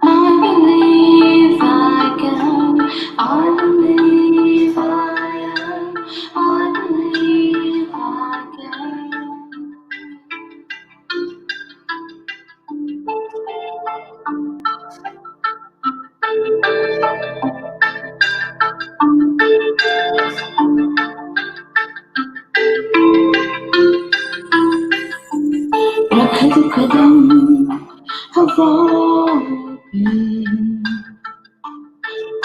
I believe I can. I believe I am. I believe I can. रखद कदम हवाओं पे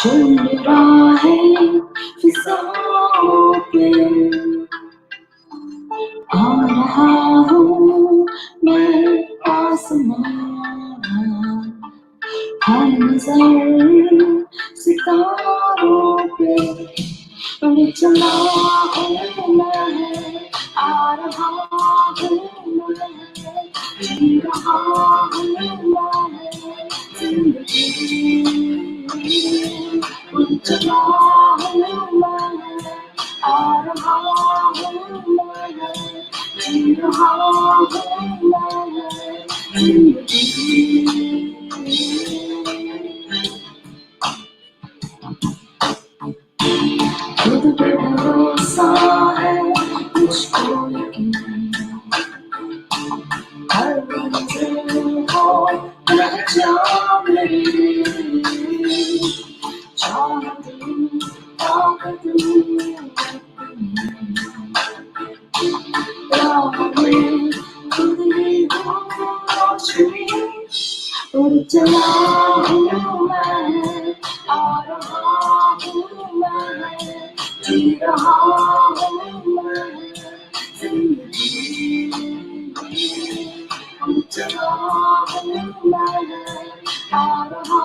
चल रहा है फिजाओं पे आ रहा हूँ मैं आसमां है नजर सितारों पे उड़ चला हूँ मैं आ रहा हूँ मैं जी रहा हूँ मैं जिंदगी उड़ चला हूँ मैं आ रहा हूँ मैं जी रहा हूँ मैं जिंदगी खुद पे भरोसा है मुझको यकीन हर मंजिल को पहचान मेरी चाहत ताकत राह में खुद ही हूँ रोशनी उड़ चला हूँ मैं आ रहा हूँ मैं जी रहा हूँ मैं जिंदगी उड़ चला हूँ मैं आ रहा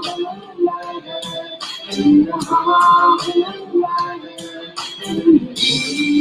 हूँ मैं जी रहा हूँ मैं जिंदगी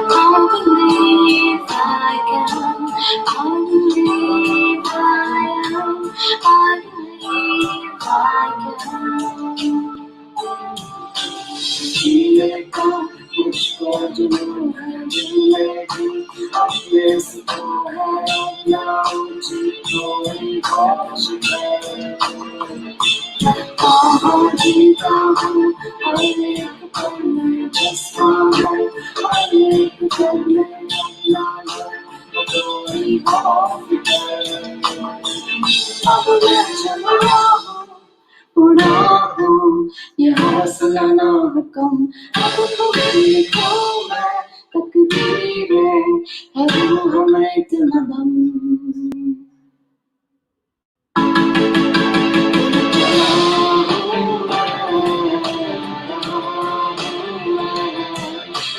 I believe I can. I believe I am. I believe I can. जीने का मुझको जुनून है जिंदगी अपने से तो है अपना मुझे कोई होश है कहाँ जीता हूँ हर एक पल में जिसका है हर एक पल में अपना है कोई खौफ है अब मैं चल रहा हूँ उड़ा हूँ ये हौसला ना हो कम अब तो देखो मैं तकदीरें है रूह में इतना दम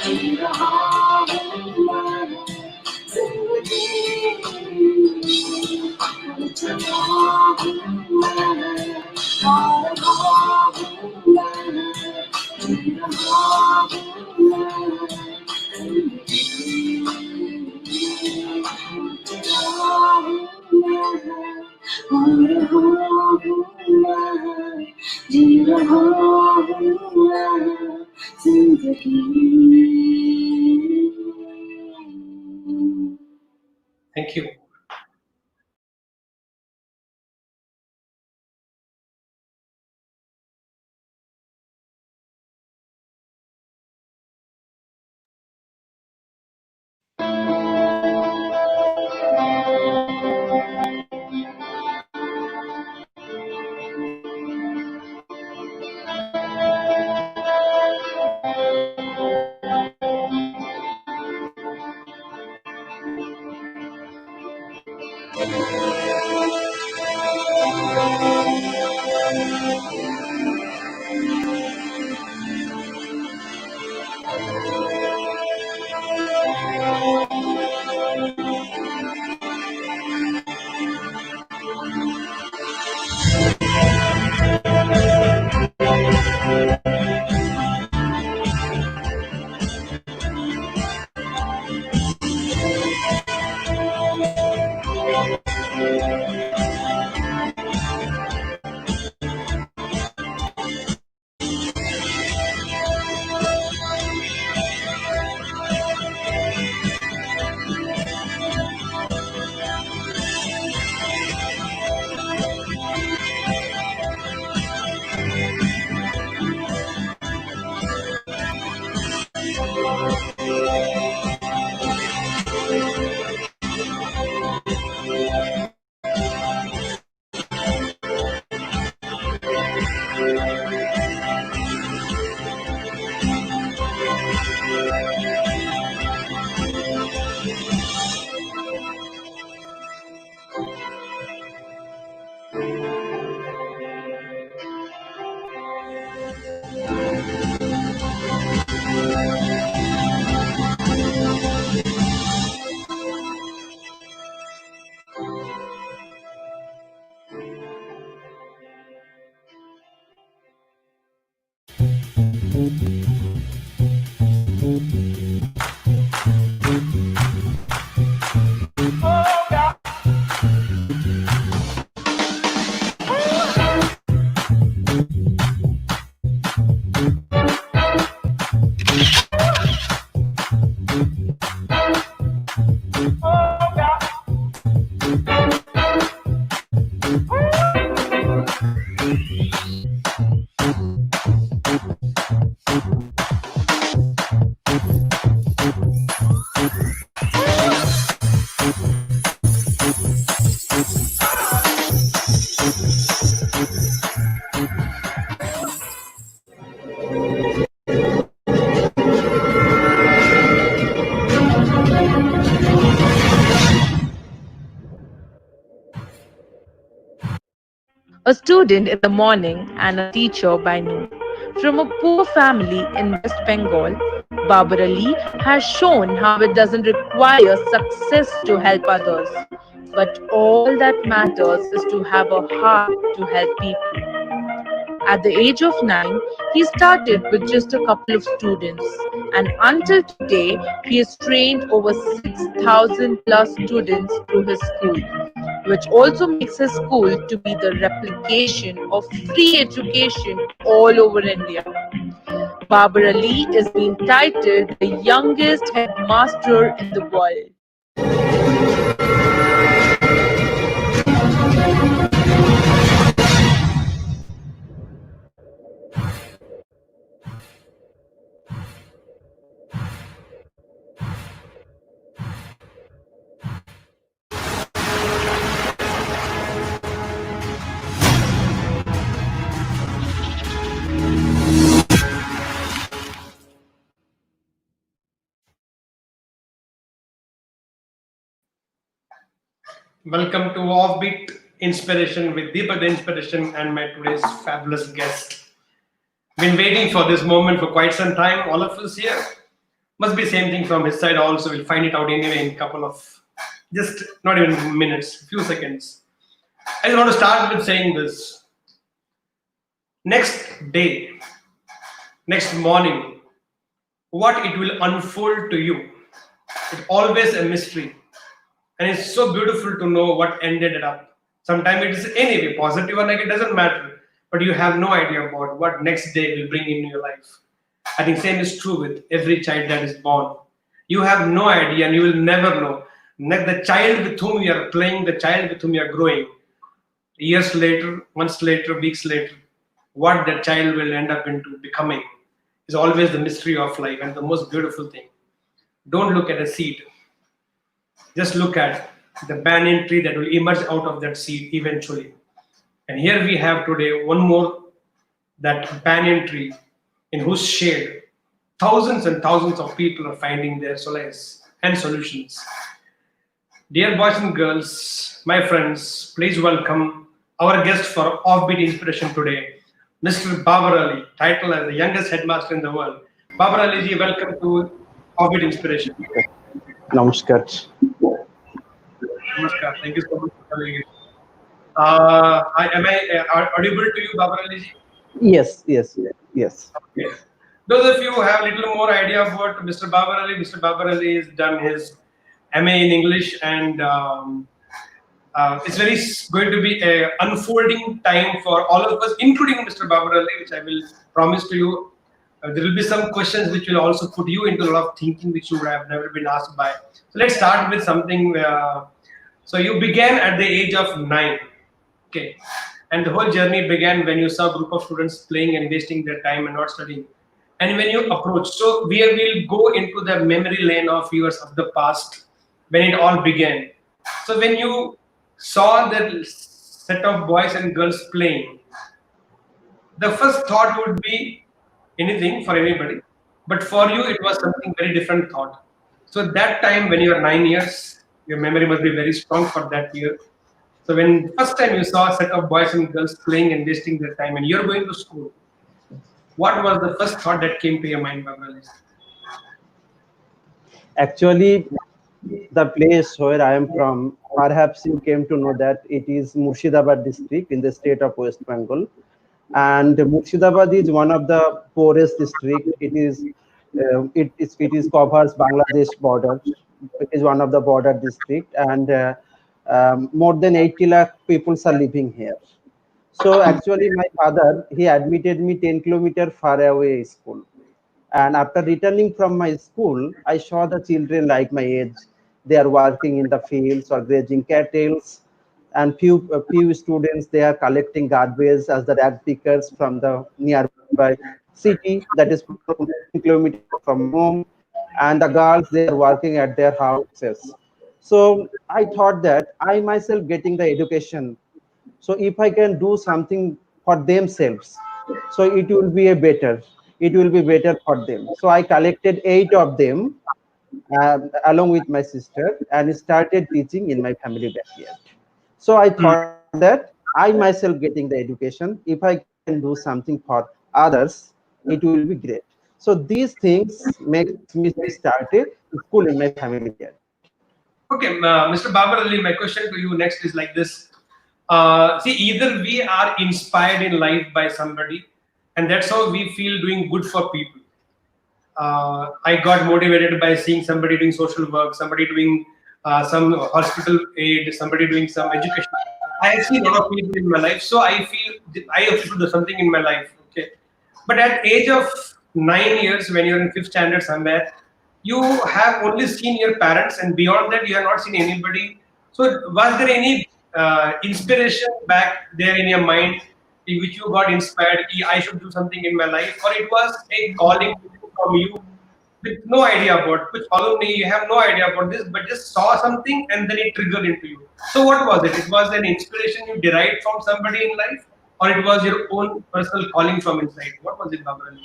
जी रहा हूँ मैं जिंदगी चला हूँ मैं आ रहा हूँ मैं जी रहा हूँ मैं जिंदगी चला हूँ मैं आ रहा हूँ मैं जी रहा हूँ मैं जिंदगी Thank you. A student in the morning and a teacher by noon. From a poor family in West Bengal, Babar Ali has shown how it doesn't require success to help others, but all that matters is to have a heart to help people. At the age of 9, he started with just a couple of students, and until today, he has trained over 6,000 plus students through his school, which also makes his school to be the replication of free education all over India. Babar Ali is being titled the youngest headmaster in the world. Welcome to Offbeat Inspiration with Deepak the Inspiration and my today's fabulous guest. Been waiting for this moment for quite some time. All of us here must be same thing from his side also. We'll find it out anyway in a couple of just not even minutes, few seconds. I just want to start with saying this. Next day, next morning, what it will unfold to you. It's always a mystery. And it's so beautiful to know what ended it up. Sometimes it is anyway, positive or negative, doesn't matter. But you have no idea about what next day will bring in your life. I think same is true with every child that is born. You have no idea and you will never know. The child with whom you are playing, the child with whom you are growing, years later, months later, weeks later, what that child will end up into becoming is always the mystery of life and the most beautiful thing. Don't look at a seed. Just look at the banyan tree that will emerge out of that seed eventually. And here we have today one more that banyan tree in whose shade thousands and thousands of people are finding their solace and solutions. Dear boys and girls, my friends, please welcome our guest for Offbeat Inspiration today, Mr. Babar Ali, titled as the youngest headmaster in the world. Babar Ali ji, welcome to Offbeat Inspiration. Namaskar. Namaskar. Thank you so much for coming in. Am I audible to you, Babar Ali ji? Yes. Okay. Those of you who have a little more idea about Mr. Babar Ali has done his MA in English, and it's very going to be a unfolding time for all of us, including Mr. Babar Ali, which I will promise to you. There will be some questions which will also put you into a lot of thinking which you would have never been asked by. So let's start with something. So you began at the age of 9, okay, and the whole journey began when you saw a group of students playing and wasting their time and not studying. And when you approach, so we will go into the memory lane of years of the past when it all began. So when you saw that set of boys and girls playing, the first thought would be anything for anybody, but for you it was something very different thought. So that time when you were 9 years, your memory must be very strong for that year. So when first time you saw a set of boys and girls playing and wasting their time, and you're going to school, what was the first thought that came to your mind, Babar? Actually, the place where I am from, perhaps you came to know that it is Murshidabad district in the state of West Bengal. And Murshidabad is one of the poorest district. It is covers Bangladesh border. It is one of the border district, and more than 80 lakh people are living here. So actually, my father he admitted me 10 kilometer far away school, and after returning from my school, I saw the children like my age. They are working in the fields or grazing cattle, and few students they are collecting garbage as the rag pickers from the nearby city that is 15 kilometers from my home, and the girls they are working at their houses. So I thought that I myself getting the education, so if I can do something for themselves, so it will be better for them. So I collected 8 of them along with my sister and started teaching in my family backyard. So I Hmm. thought that I myself getting the education, if I can do something for others, it will be great. So these things makes me started school in my family backyard. Okay, Mr. Babar Ali, my question to you next is like this. See, either we are inspired in life by somebody, and that's how we feel doing good for people. I got motivated by seeing somebody doing social work, somebody doing some hospital aid, somebody doing some education. I have seen a lot of people in my life, so I feel I also should do something in my life. Okay, but at age of 9 years, when you're in fifth standard somewhere, you have only seen your parents, and beyond that, you have not seen anybody. So, was there any inspiration back there in your mind in which you got inspired? "Ki, I should do something in my life," or it was a calling from you with no idea about which follow me, you have no idea about this, but just saw something and then it triggered into you. So what was it? It was an inspiration you derived from somebody in life, or it was your own personal calling from inside? What was it, Babar Ali?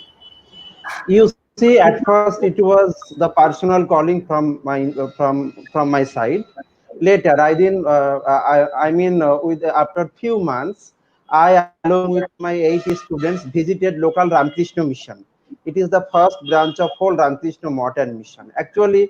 You see, at first it was the personal calling from my side. Later, I didn't. I mean, with after few months, I along with my 80 students visited local Ramakrishna mission. It is the first branch of whole Ramakrishna modern mission. Actually,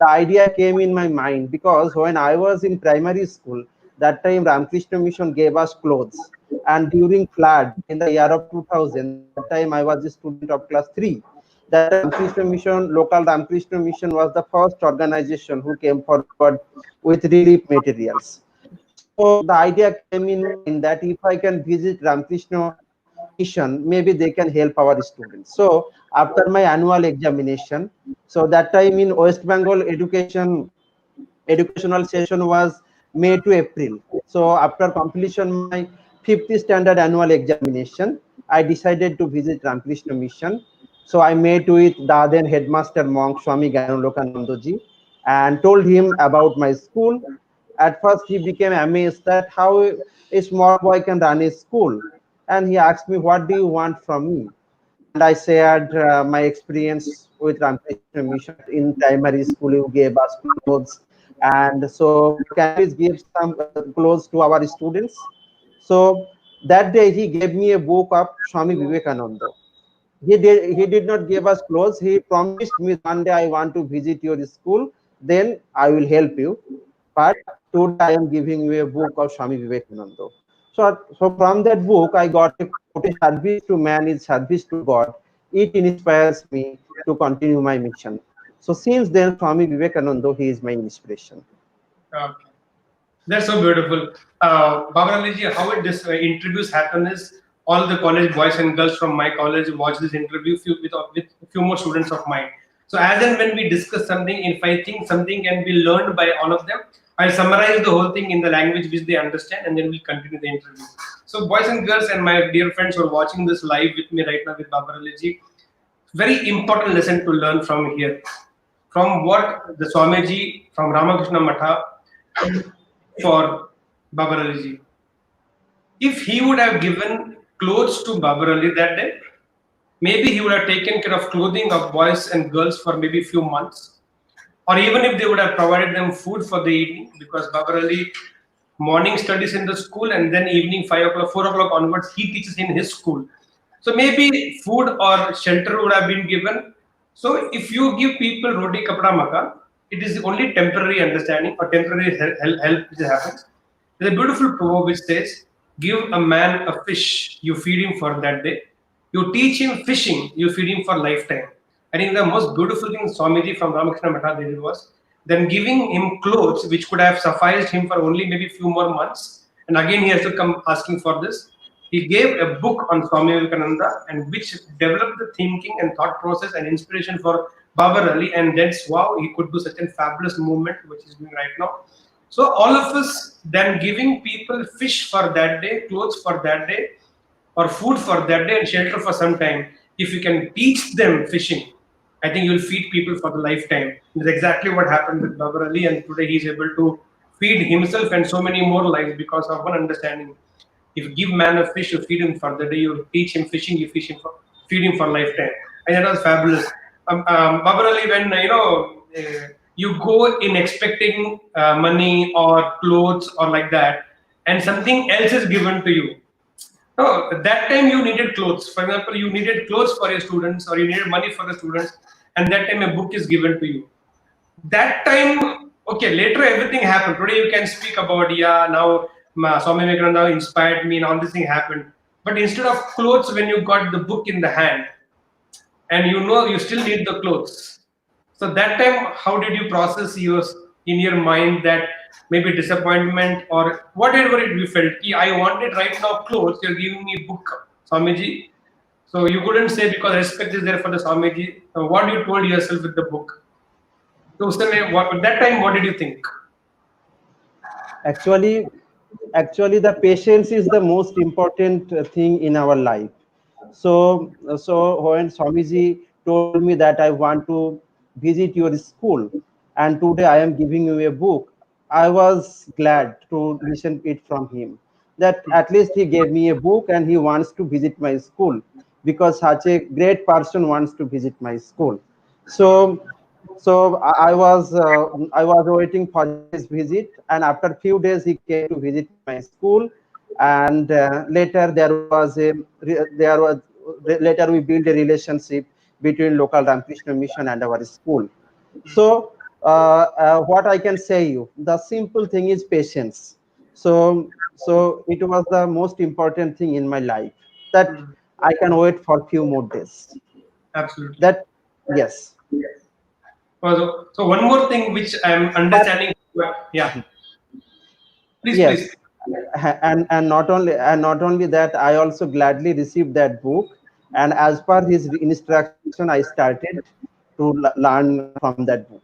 the idea came in my mind because when I was in primary school, that time Ramakrishna mission gave us clothes, and during flood in the year of 2000, that time I was a student of class 3. That Ramakrishna mission, local Ramakrishna mission was the first organization who came forward with relief materials. So the idea came in mind that if I can visit Ramakrishna mission, maybe they can help our students. So after my annual examination, so that time in West Bengal educational session was May to April. So after completion my fifth standard annual examination, I decided to visit Ramakrishna mission. So I met with the then headmaster monk Swami Gyanalokanandaji and told him about my school. At first he became amazed that how a small boy can run a school, and he asked me, "What do you want from me?" And I shared my experience with Ramakrishna Mission that in primary school you gave us clothes, and so can you please give some clothes to our students? So that day he gave me a book of Swami Vivekananda. He did not give us clothes. He promised me one day I want to visit your school, then I will help you. But today I am giving you a book of Swami Vivekananda. So from that book I got a quote: "A service to man is service to God." It inspires me to continue my mission. So since then, Swami Vivekananda he is my inspiration. Okay. That's so beautiful. Babar Ali ji, how it this interviews happen is all the college boys and girls from my college watch this interview with a few more students of mine. So as and when we discuss something, if I think something can be learned by all of them, I'll summarize the whole thing in the language which they understand, and then we'll continue the interview. So boys and girls and my dear friends who are watching this live with me right now with Babar Ali ji, very important lesson to learn from here. From what the Swamiji from Ramakrishna Matha for Babar Ali ji. If he would have given clothes to Babar Ali that day, maybe he would have taken care of clothing of boys and girls for maybe a few months. Or even if they would have provided them food for the evening, because Babar Ali morning studies in the school and then evening 5 o'clock, 4 o'clock onwards, he teaches in his school. So maybe food or shelter would have been given. So if you give people roti kapda makan, it is only temporary understanding or temporary help which happens. There's a beautiful proverb which says, Give a man a fish, you feed him for that day. You teach him fishing, you feed him for lifetime. I think the most beautiful thing Swamiji from Ramakrishna Mata did was then giving him clothes which could have sufficed him for only maybe few more months. And again, he has to come asking for this. He gave a book on Swami Vivekananda and which developed the thinking and thought process and inspiration for Babar Ali. And that's wow, he could do such a fabulous movement which he's doing right now. So all of us then giving people fish for that day, clothes for that day, or food for that day and shelter for some time. If you can teach them fishing, I think you'll feed people for the lifetime. That's exactly what happened with Babar Ali, and today he's able to feed himself and so many more lives because of one understanding. If you give man a fish, you feed him for the day. You teach him fishing, you feed him for lifetime. And that was fabulous. Babar Ali, when you go in expecting money or clothes or like that, and something else is given to you. No, at that time you needed clothes. For example, you needed clothes for your students, or you needed money for the students, and that time a book is given to you. That time, okay, later everything happened. Today you can speak about, yeah, now Swami Vivekananda inspired me and all this thing happened. But instead of clothes, when you got the book in the hand, and you know you still need the clothes. So that time, how did you process yours in your mind that maybe disappointment or whatever it you felt? I wanted right now clothes, you're giving me book, Swamiji. So you couldn't say because respect is there for the Swamiji. What you told yourself with the book? So at that time, what did you think? Actually, actually, the patience is the most important thing in our life. So when Swamiji told me that I want to visit your school, and today I am giving you a book, I was glad to listen it from him. That at least he gave me a book and he wants to visit my school, because such a great person wants to visit my school. So I was waiting for his visit, and after few days he came to visit my school, and later later we built a relationship between local Ramakrishna mission and our school. So what I can say you, the simple thing is patience. So it was the most important thing in my life, that Hmm. I can wait for few more days. Absolutely. That yes. So one more thing which I'm But understanding. Yeah, please, please. yes, and not only that, I also gladly received that book, and as per his instruction I started to learn from that book.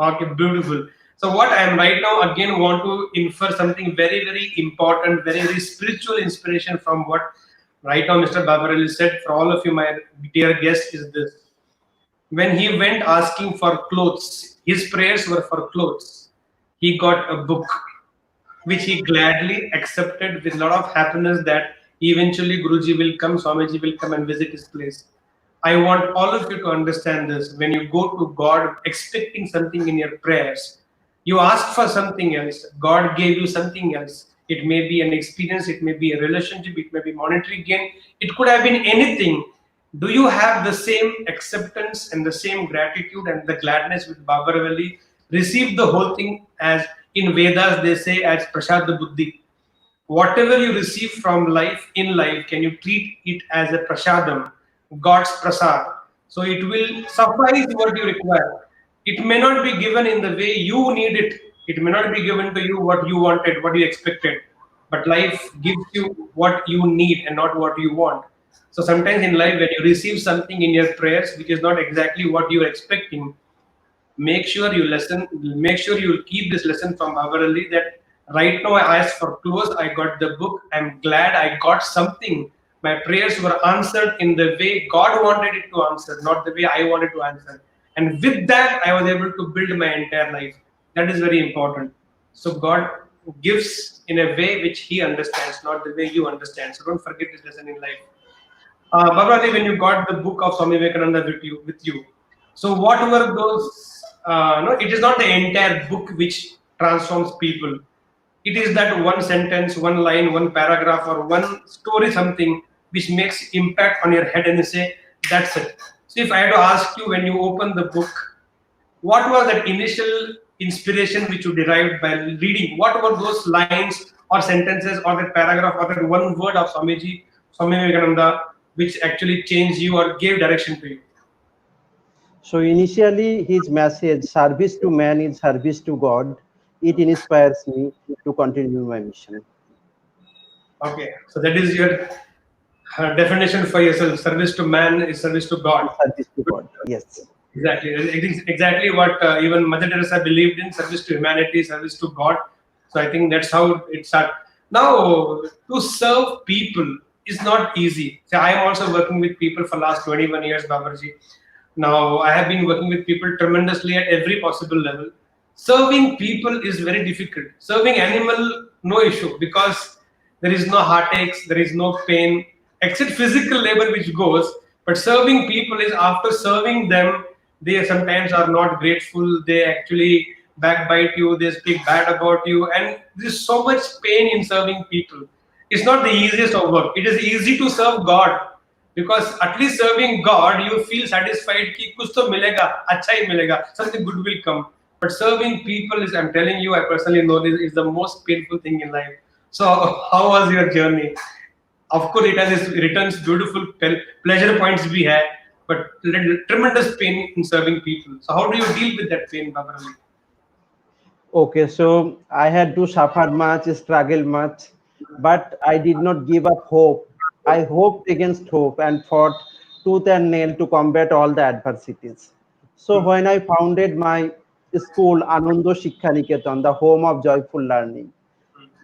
Okay, beautiful. So what I am right now again want to infer something very, very important, very, very spiritual inspiration from what right now Mr. Babarelli said. For all of you, my dear guest, is this. When he went asking for clothes, his prayers were for clothes. He got a book which he gladly accepted with a lot of happiness that eventually Guruji will come, Swamiji will come and visit his place. I want all of you to understand this. When you go to God expecting something in your prayers, you ask for something else. God gave you something else. It may be an experience, it may be a relationship, it may be monetary gain, it could have been anything. Do you have the same acceptance and the same gratitude and the gladness with Babar Valley? Receive the whole thing as in Vedas they say as Prasad Buddhi. Whatever you receive from life in life, can you treat it as a prasadam, God's prasad? So it will suffice what you require. It may not be given in the way you need it. It may not be given to you what you wanted, what you expected. But life gives you what you need and not what you want. So sometimes in life, when you receive something in your prayers which is not exactly what you're expecting, make sure you keep this lesson from our early that right now I asked for clothes, I got the book, I'm glad I got something. My prayers were answered in the way God wanted it to answer, not the way I wanted to answer. And with that, I was able to build my entire life. That is very important. So God gives in a way which He understands, not the way you understand. So don't forget this lesson in life. Babrali, when you got the book of Swami Vivekananda with you, so what were those? No, it is not the entire book which transforms people. It is that one sentence, one line, one paragraph, or one story, something which makes impact on your head, and you say, "That's it." So, if I had to ask you, when you open the book, what was that initial inspiration which you derived by reading? What were those lines or sentences or that paragraph or that one word of Swami Vivekananda, which actually changed you or gave direction to you? So initially, his message, service to man is service to God, it inspires me to continue my mission. Okay, so that is your definition for yourself. Service to man is service to God. Service to God. Yes. Exactly. It is exactly what even Mother Teresa believed in: service to humanity, service to God. So I think that's how it started. Now, to serve people is not easy. So I am also working with people for last 21 years, Babarji. Now I have been working with people tremendously at every possible level. Serving people is very difficult. Serving animal, no issue, because there is no heartaches, there is no pain, except physical labor which goes. But serving people is after serving them, they sometimes are not grateful. They actually backbite you. They speak bad about you, and there is so much pain in serving people. It's not the easiest of work. It is easy to serve God, because at least serving God, you feel satisfied कि कुछ तो मिलेगा, अच्छा ही मिलेगा, something good will come. But serving people is, I'm telling you, I personally know this is the most painful thing in life. So how was your journey? Of course, it has its returns, beautiful pleasure points we had, but tremendous pain in serving people. So how do you deal with that pain, Babarali? Okay, so I had to suffer much, struggle much, but I did not give up hope. I hoped against hope and fought tooth and nail to combat all the adversities. So Hmm. when I founded my school, Anando Shiksha Niketan, the home of joyful learning,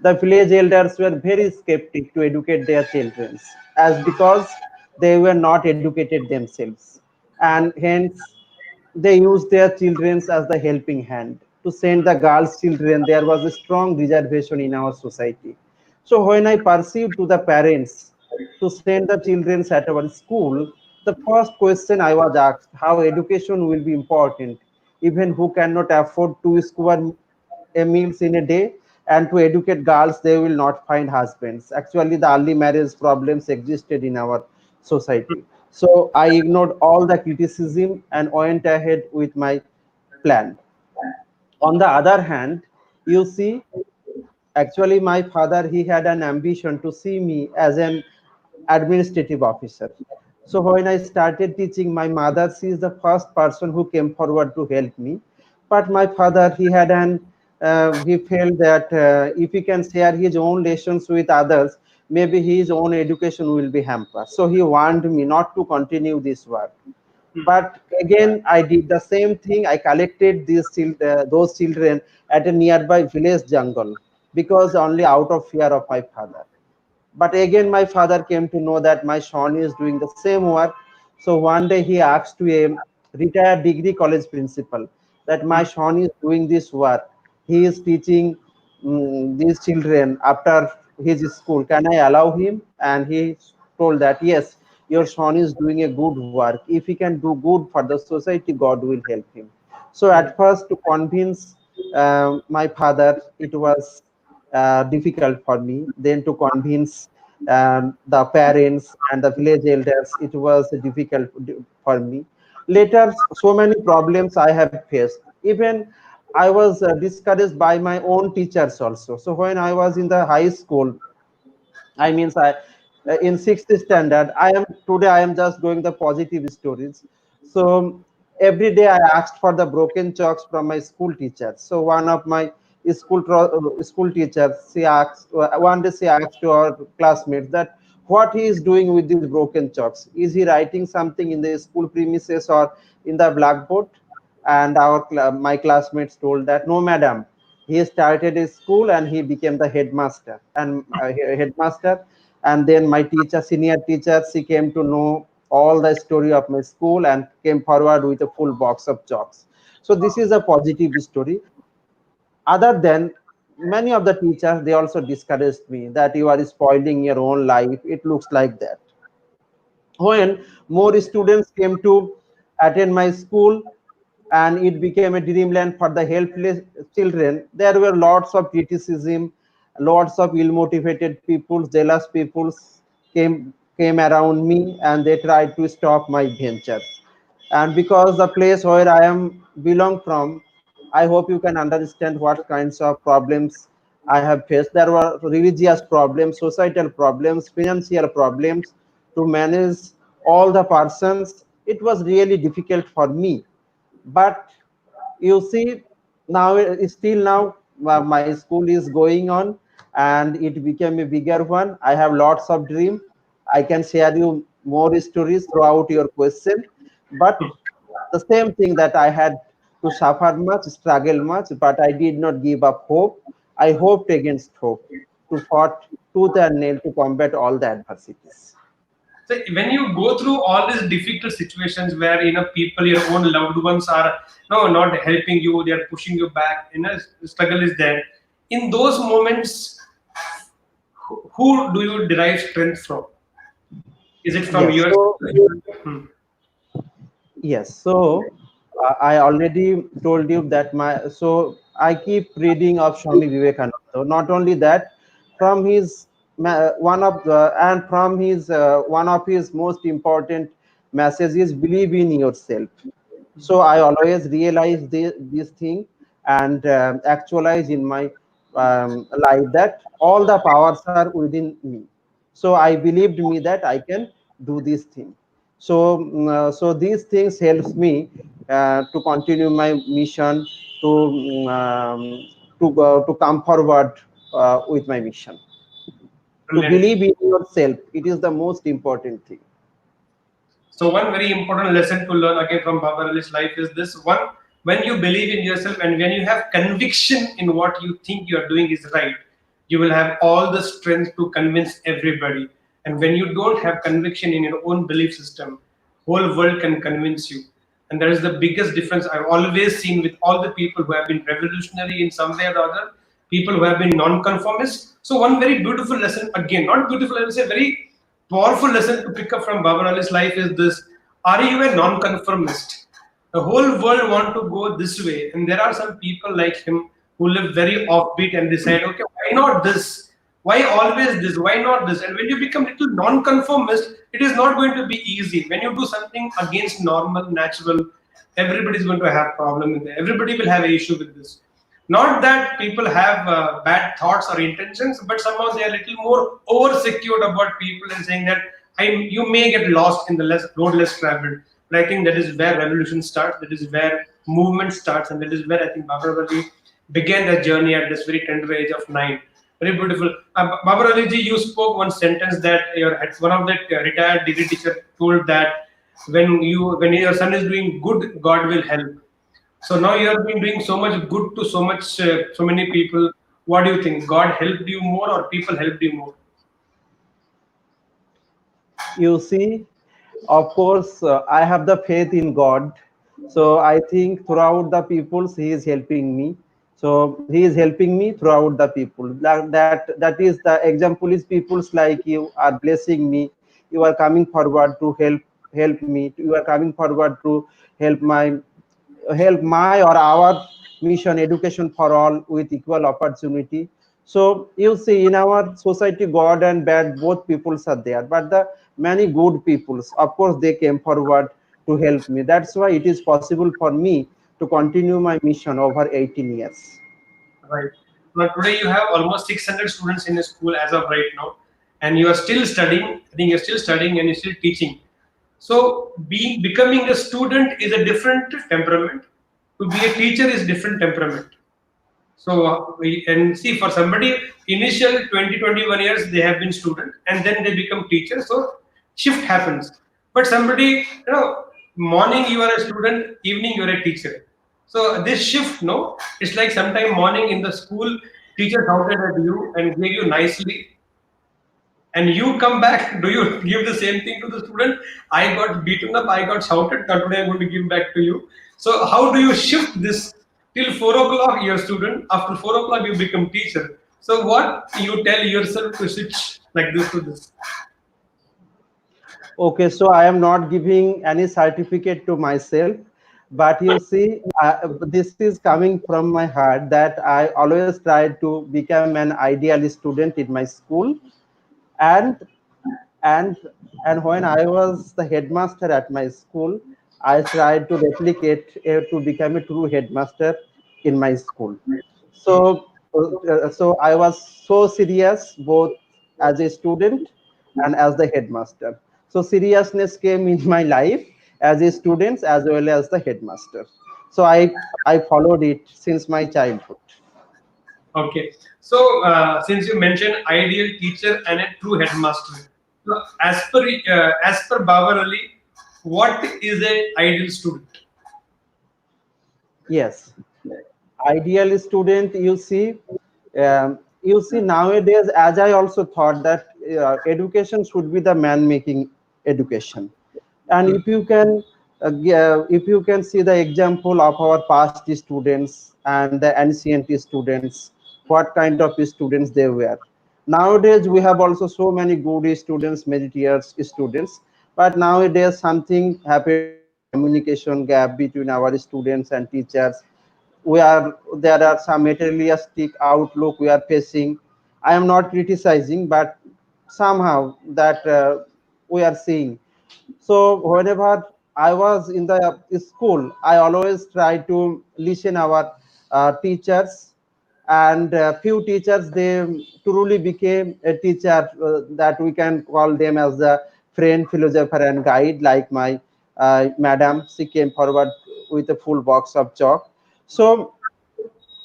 the village elders were very skeptic to educate their children, as because they were not educated themselves, and hence they used their children as the helping hand. To send the girls' children, there was a strong reservation in our society. So when I perceived to the parents to send the children at our school, the first question I was asked how education will be important, even who cannot afford to score a meals in a day, and to educate girls they will not find husbands. Actually the early marriage problems existed in our society. So I ignored all the criticism and went ahead with my plan. On the other hand, you see, actually my father, he had an ambition to see me as an administrative officer. So when I started teaching, my mother, she is the first person who came forward to help me. But my father, he had an he felt that if he can share his own lessons with others, maybe his own education will be hampered. So he warned me not to continue this work. But again, I did the same thing. I collected those children at a nearby village jungle, because only out of fear of my father. But again, my father came to know that my son is doing the same work. So one day he asked to a retired degree college principal that my son is doing this work. He is teaching these children after his school. Can I allow him? And he told that yes, your son is doing a good work. If he can do good for the society, God will help him. So at first, to convince my father, it was difficult for me. Then to convince the parents and the village elders, it was difficult for me. Later, so many problems I have faced. Even I was discouraged by my own teachers also. So when I was in the high school, I means I in sixth standard. I am today. I am just going the positive stories. So every day I asked for the broken chalks from my school teacher. So one of my school teachers, she asked one day, she asked to our classmates that what he is doing with these broken chalks. Is he writing something in the school premises or in the blackboard? And my classmates told that no, madam, he started his school and he became the headmaster and then my teacher, senior teacher, she came to know all the story of my school and came forward with a full box of chalks. So this is a positive story. Other than many of the teachers, they also discouraged me that you are spoiling your own life, it looks like that. When more students came to attend my school and it became a dreamland for the helpless children, there were lots of criticism, lots of ill-motivated people, jealous people came around me and they tried to stop my venture. And because the place where I am belong from, I hope you can understand what kinds of problems I have faced. There were religious problems, societal problems, financial problems to manage all the persons. It was really difficult for me. But you see, now still now my school is going on, and it became a bigger one. I have lots of dream. I can share you more stories throughout your question, but the same thing that I had to suffer much, struggle much, but I did not give up hope. I hoped against hope, to fought tooth and nail to combat all the adversities. So when you go through all these difficult situations where people, your own loved ones are no not helping you, they are pushing you back, struggle is there. In those moments, who do you derive strength from? Is it from Yes. yourself? So Hmm. yes, so I already told you that my so I keep reading of Swami Vivekananda. Not only that, from his one of the and from his one of his most important messages: believe in yourself. So I always realize this thing and actualize in my life that all the powers are within me. So I believed me that I can do this thing. So so these things helps me to continue my mission, to to come forward with my mission. To Brilliant. believe in yourself, it is the most important thing. So one very important lesson to learn again from Baba Ali's life is this one: when you believe in yourself and when you have conviction in what you think you are doing is right, you will have all the strength to convince everybody. And when you don't have conviction in your own belief system, whole world can convince you. And that is the biggest difference I've always seen with all the people who have been revolutionary in some way or the other, people who have been non-conformists. So one very beautiful lesson, again, not beautiful, I will say very powerful lesson to pick up from Baba Ali's life is this: are you a non-conformist? The whole world want to go this way, and there are some people like him who live very offbeat and decide, okay, why not this? Why always this? Why not this? And when you become little non-conformist, it is not going to be easy. When you do something against normal, natural, everybody is going to have problem with it. Everybody will have an issue with this. Not that people have bad thoughts or intentions, but somehow they are a little more over secured about people and saying that you may get lost in the road less traveled. But I think that is where revolution starts. That is where movement starts, and that is where I think Babar Ali began their journey at this very tender age of 9. Very beautiful. Babar Ali ji, you spoke one sentence that one of the retired degree teacher told that when your son is doing good, God will help. So now you have been doing so much good to so many people. What do you think? God helped you more, or people helped you more? You see, of course, I have the faith in God. So I think throughout the peoples, He is helping me. So He is helping me throughout the people. That is the example is peoples like you are blessing me. You are coming forward to help me. You are coming forward to help my or our mission education for all with equal opportunity. So you see, in our society, God and bad both peoples are there, but the many good peoples, of course, they came forward to help me. That's why it is possible for me to continue my mission over 18 years. Right. Now today you have almost 600 students in a school as of right now, and you are still studying. I think you're still studying and you're still teaching. So becoming a student is a different temperament. To be a teacher is different temperament. So we and see for somebody initial 20 to 21 years they have been student and then they become teacher. So shift happens. But somebody morning you are a student, evening you are a teacher. So this shift, no, it's like sometime morning in the school, teacher shouted at you and gave you nicely, and you come back. Do you give the same thing to the student? I got beaten up, I got shouted, now today I'm going to give back to you. So how do you shift this? Till 4 o'clock you're a student, after 4 o'clock you become teacher. So what you tell yourself to switch like this to this? Okay, so I am not giving any certificate to myself, but you see, this is coming from my heart that I always try to become an ideal student in my school, and and and when I was the headmaster at my school, I tried to replicate to become a true headmaster in my school. So So I was so serious both as a student and as the headmaster. So seriousness came in my life as a student as well as the headmaster. So I followed it since my childhood. Okay. So, since you mentioned ideal teacher and a true headmaster, so as per Babar Ali, what is a ideal student? Yes, ideal student. You see nowadays, as I also thought that education should be the man making education. And Hmm. if you can see the example of our past students and the ancient students, what kind of students they were. Nowadays we have also so many good students, meritorious students, but nowadays something happened in the communication gap between our students and teachers. There are some materialistic outlook we are facing. I am not criticizing, but somehow that we are seeing. So whenever I was in the school, I always try to listen our teachers, and few teachers they truly became a teacher that we can call them as a friend, philosopher, and guide. Like my madam, she came forward with a full box of chalk. So,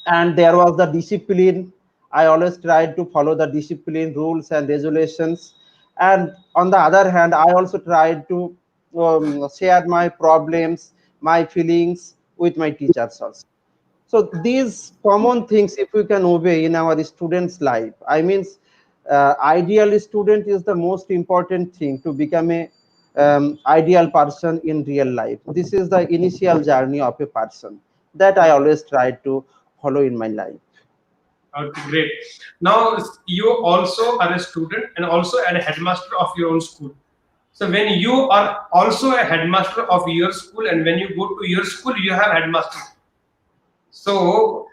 and there was the discipline. I always tried to follow the discipline rules and regulations. And on the other hand, I also tried to share my problems, my feelings with my teachers also. So these common things, if we can obey in our students life, I mean, ideal student is the most important thing to become a ideal person in real life. This is the initial journey of a person that I always try to follow in my life. Okay, great. Now you also are a student and also a headmaster of your own school. So when you are also a headmaster of your school and when you go to your school, you have headmaster. So,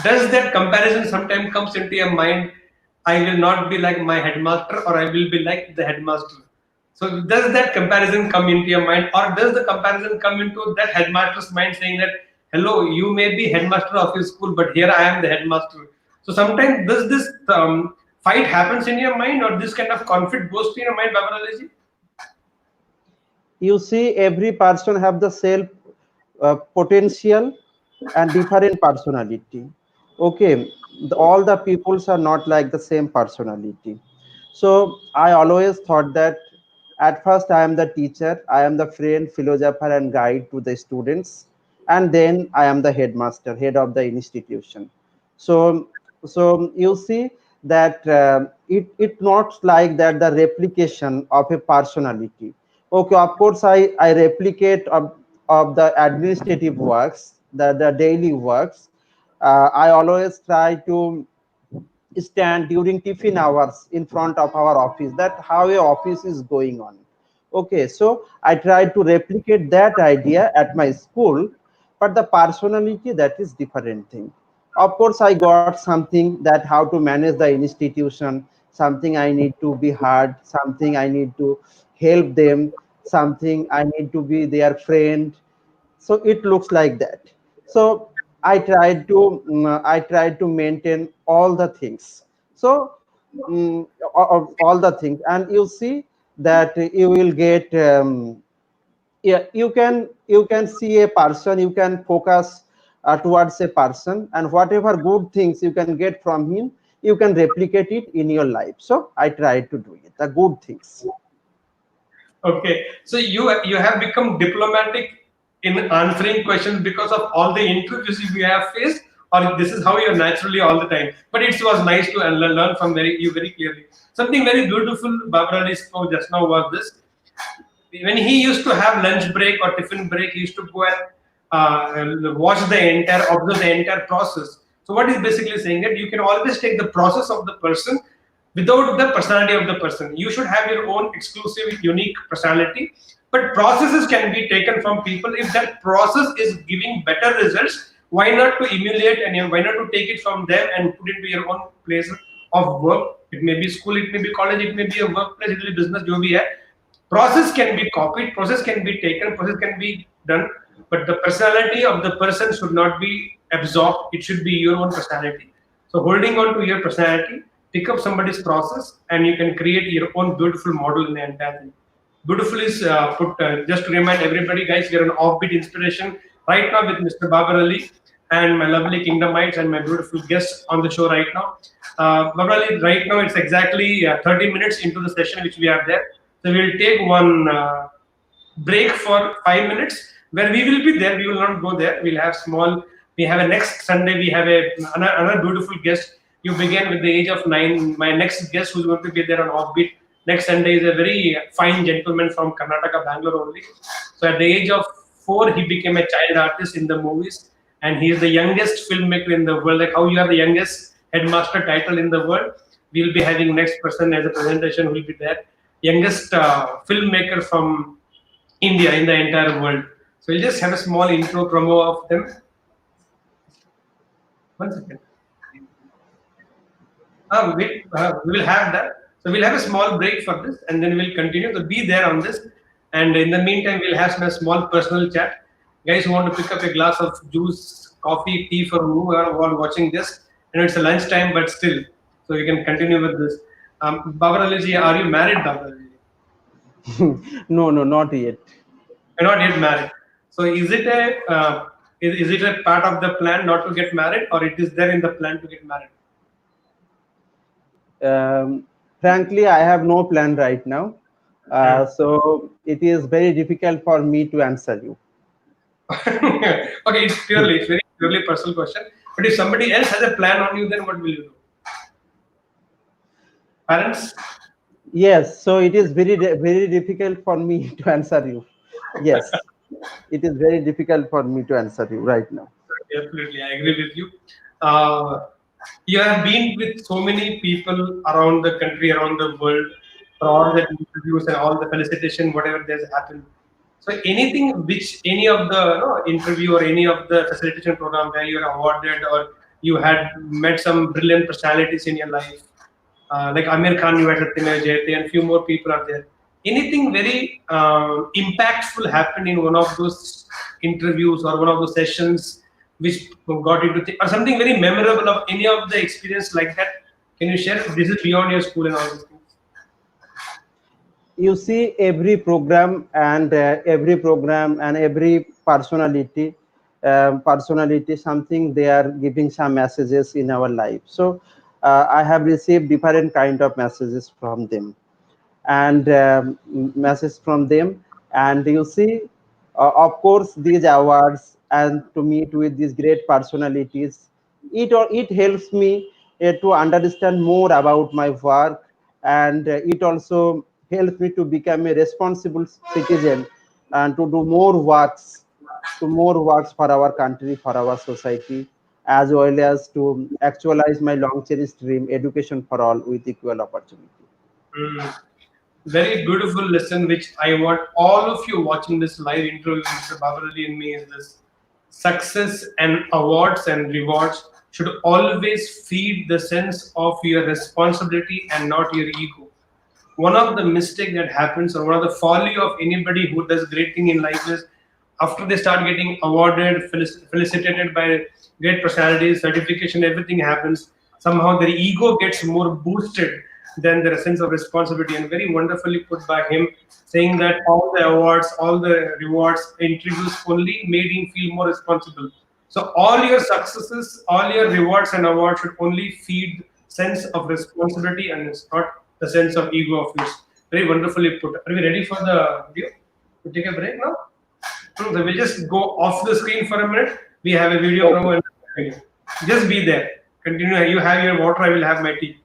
does that comparison sometimes comes into your mind? I will not be like my headmaster, or I will be like the headmaster. So, does that comparison come into your mind, or does the comparison come into that headmaster's mind, saying that, "Hello, you may be headmaster of your school, but here I am the headmaster." So, sometimes does this fight happens in your mind, or this kind of conflict goes to your mind, Babaralaji? You see, every person have the self potential and different personality. Okay, all the peoples are not like the same personality. So I always thought that at first I am the teacher, I am the friend, philosopher, and guide to the students, and then I am the headmaster, head of the institution. So so you see that it not like that the replication of a personality. Okay, of course I replicate of the administrative works, the daily works. I always try to stand during tiffin hours in front of our office, that how a office is going on. Okay, so I tried to replicate that idea at my school, but the personality, that is different thing. Of course I got something that how to manage the institution, something I need to be heard, something I need to help them, something I need to be their friend. So it looks like that. So I tried to maintain all the things. So all the things, and you see that you will get yeah, you can see a person, you can focus towards a person, and whatever good things you can get from him, you can replicate it in your life. So I tried to do it, the good things. Okay, so you have become diplomatic in answering questions because of all the interviews you have faced, or this is how you're naturally all the time. But it was nice to learn from you very clearly. Something very beautiful Barbara Ali spoke just now was this: when he used to have lunch break or tiffin break, he used to go and watch observe the entire process. So what he's basically saying that you can always take the process of the person without the personality of the person. You should have your own exclusive, unique personality. But processes can be taken from people. If that process is giving better results, why not to emulate and why not to take it from them and put it to your own place of work? It may be school, it may be college, it may be a workplace, it will be business, जो भी है. Process can be copied, process can be taken, process can be done, but the personality of the person should not be absorbed. It should be your own personality. So holding on to your personality, pick up somebody's process, and you can create your own beautiful model in the entire thing. Beautiful is put just to remind everybody, guys. We are an offbeat inspiration right now with Mr. Babar Ali and my lovely Kingdomites and my beautiful guests on the show right now. Babar Ali, right now it's exactly 30 minutes into the session which we are there. So we'll take one break for 5 minutes where we will be there. We will not go there. We'll have small. We have a next Sunday. We have another beautiful guest. You begin with the age of 9. My next guest who's going to be there on offbeat next Sunday is a very fine gentleman from Karnataka, Bangalore only. So at the age of 4, he became a child artist in the movies, and he is the youngest filmmaker in the world. Like how you are the youngest headmaster title in the world, we'll be having next person as a presentation who will be there. Youngest filmmaker from India in the entire world. So we'll just have a small intro promo of them. One second. We will have that. So we'll have a small break for this, and then we'll continue to be there on this. And in the meantime, we'll have some small personal chat. Guys who want to pick up a glass of juice, coffee, tea for who are while watching this. I know it's a lunchtime, but still, so you can continue with this. Babar Ali ji, are you married, Babar Ali ji? No, no, not yet. You're not yet married. So is it a part of the plan not to get married, or it is there in the plan to get married? Frankly, I have no plan right now. So it is very difficult for me to answer you. Okay, it's very purely personal question. But if somebody else has a plan on you, then what will you do? Parents? Yes, so it is very difficult for me to answer you. Yes, it is very difficult for me to answer you right now. Absolutely, I agree with you. Uh, you have been with so many people around the country, around the world, for all the interviews and all the felicitation, whatever there's happened. So anything which any of the interview or any of the facilitation program where you are awarded or you had met some brilliant personalities in your life, like Amir Khan, you had Satyamaya Jayate, and few more people are there. Anything very impactful happened in one of those interviews or one of those sessions which got you to think, or something very memorable of any of the experience like that? Can you share? This is beyond your school and all these things. You see, every program and every personality, something they are giving some messages in our life. So I have received different kind of messages from them, and message from them. And you see, of course, these awards and to meet with these great personalities, it helps me to understand more about my work, and it also helps me to become a responsible citizen and to do more works for our country, for our society, as well as to actualize my long cherished dream, education for all with equal opportunity. Mm. Very beautiful lesson, which I want all of you watching this live interview with Mr. Babar Ali and me is this: success and awards and rewards should always feed the sense of your responsibility and not your ego. One of the mistake that happens or one of the folly of anybody who does great thing in life is after they start getting awarded, felicitated by great personalities, certification, everything happens. Somehow their ego gets more boosted than their sense of responsibility. And very wonderfully put by him, saying that all the awards, all the rewards, interviews only made him feel more responsible. So all your successes, all your rewards and awards should only feed sense of responsibility, and it's not the sense of ego of yours. Very wonderfully put. Are we ready for the video? We take a break now. So we'll just go off the screen for a minute. We have a video promo. And just be there. Continue. You have your water. I will have my tea.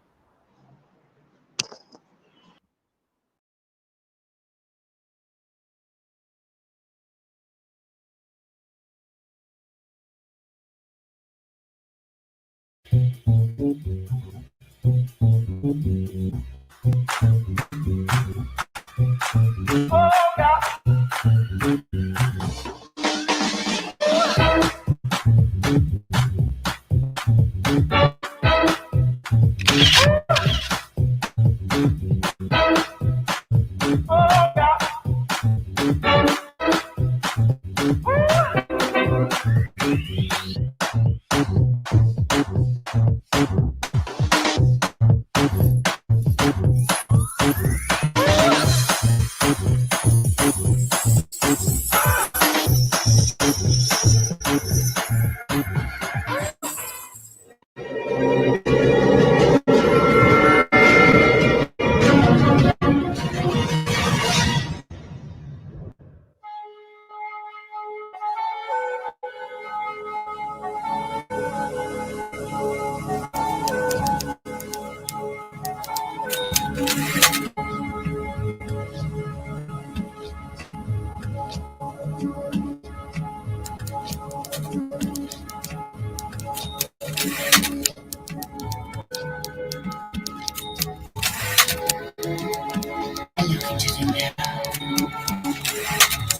I look into the mirror,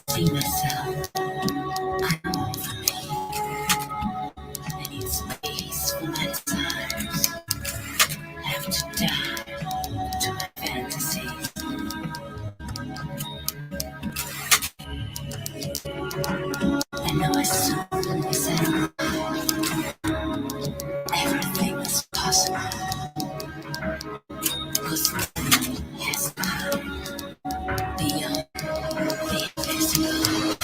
see myself. I'm over me. I need space for my desires. I have to die to my fantasies. I know as soon as I everything is possible. Cause nothing has power beyond the invisible.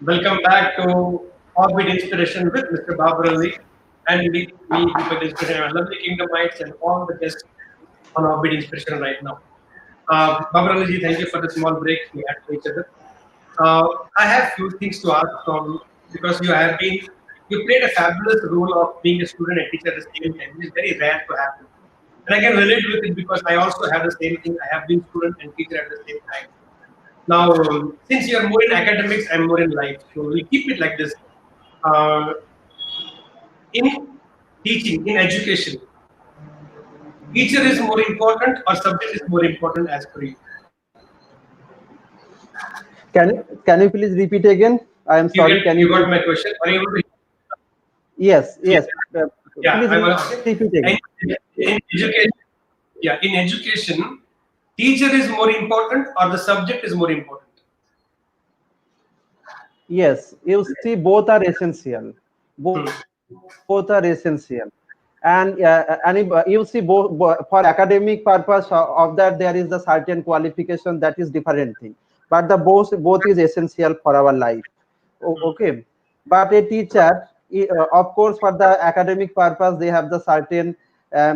Welcome back to Orbit Inspiration with Mr. Babar Ali and me, Deepak Inspiration, and lovely Kingdom Minds and all the guests on Orbit Inspiration right now. Babar Ali ji, thank you for the small break we had to each other. Uh, I have few things to ask from because you played a fabulous role of being a student and teacher at the same time. It is very rare to happen. And I can relate with it because I also have the same thing. I have been student and teacher at the same time. Now, since you're more in academics, I'm more in life. So we keep it like this. Uh, in teaching, in education, teacher is more important or subject is more important as per you? Can you please repeat again? I am sorry. Can you You got please? my question? Are you able to? Yes, Yeah, yes. yeah. Please I was repeat again. in education. Yeah, in education, teacher is more important or the subject is more important? Yes, you see, both are essential. Hmm. Both are essential. And you see, for academic purpose of that, there is a certain qualification that is different thing. But the both is essential for our life. Okay, but a teacher, of course, for the academic purpose, they have the certain I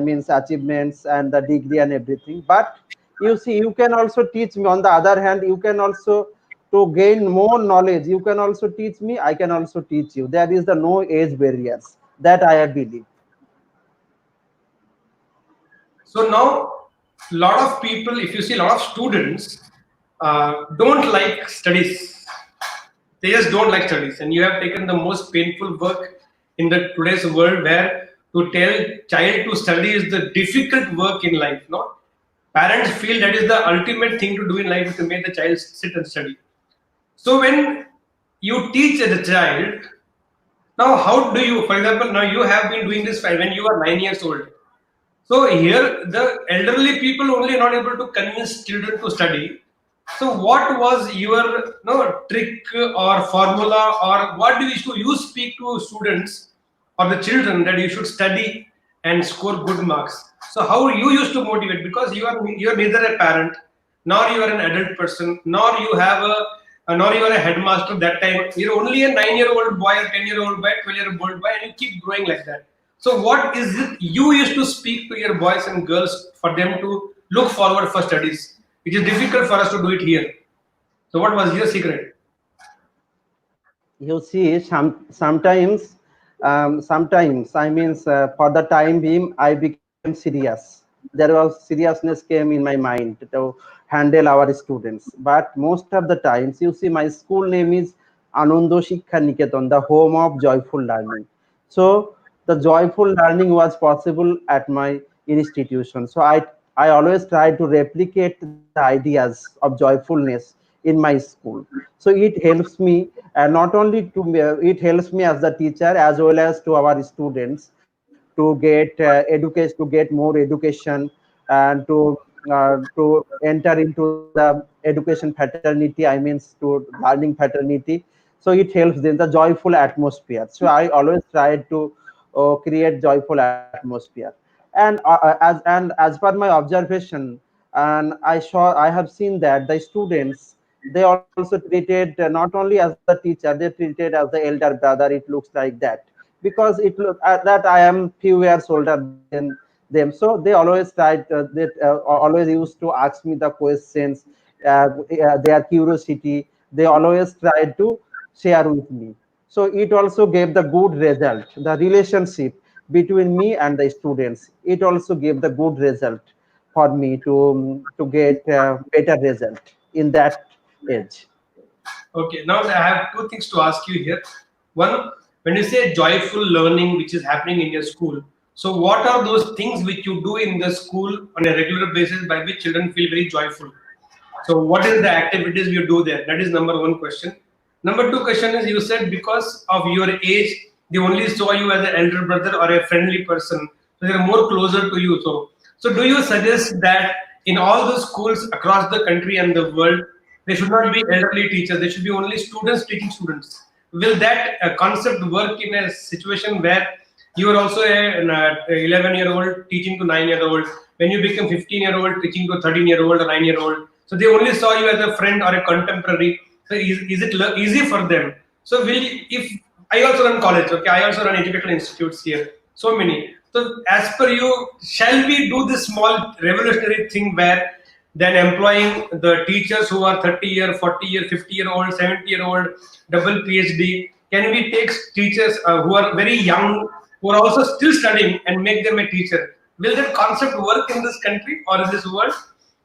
mean achievements and the degree and everything. But you see, you can also teach me. On the other hand, you can also to gain more knowledge. You can also teach me. I can also teach you. There is the no age barriers that I believe. So now, lot of people, if you see, a lot of students don't like studies. They just don't like studies, and you have taken the most painful work in the today's world, where to tell child to study is the difficult work in life. No, parents feel that is the ultimate thing to do in life is to make the child sit and study. So when you teach the child, now how do you, for example, now you have been doing this when you are 9 years old. So here, the elderly people only not able to convince children to study. So what was your no trick or formula, or what do you speak to students or the children that you should study and score good marks? So how you used to motivate, because you are neither a parent nor you are an adult person nor you have nor you are a headmaster that time. You're only a 9-year-old boy, a 10-year-old boy, 12-year-old boy, and you keep growing like that. So, what is it you used to speak to your boys and girls for them to look forward for studies? It is difficult for us to do it here. So, what was your secret? You see, sometimes I mean, for the time being, I became serious. There was seriousness came in my mind to handle our students. But most of the times, you see, my school name is Anando Shiksha Niketan, the home of joyful learning. So the joyful learning was possible at my institution. So I always try to replicate the ideas of joyfulness in my school. So it helps me, not only to me, it helps me as the teacher as well as to our students to get education, to get more education, and to enter into the education fraternity. I mean to learning fraternity. So it helps them the joyful atmosphere. So I always try to create joyful atmosphere. And as per my observation, and I have seen that the students, they also treated not only as the teacher, they treated as the elder brother. It looks like that, because it look that I am few years older than them. So they always tried, they always used to ask me the questions, their curiosity. They always tried to share with me. So it also gave the good result. The relationship between me and the students, it also gave the good result for me to get better result in that age. Okay, now I have two things to ask you here. One, when you say joyful learning, which is happening in your school, so what are those things which you do in the school on a regular basis by which children feel very joyful? So, what is the activities you do there? That is number one question. Number two question is, you said because of your age, they only saw you as an elder brother or a friendly person, so they are more closer to you. So do you suggest that in all the schools across the country and the world, there should not be elderly teachers? There should be only students teaching students. Will that concept work in a situation where you are also an 11-year-old teaching to 9-year-old? When you become 15-year-old teaching to 13-year-old or 9-year-old, so they only saw you as a friend or a contemporary. So is it easy for them? So will if I also run college, okay, I also run educational institutes here. So many. So as per you, shall we do this small revolutionary thing where then employing the teachers who are 30-year, 40-year, 50-year-old, 70-year-old, double PhD? Can we take teachers who are very young, who are also still studying, and make them a teacher? Will that concept work in this country or in this world?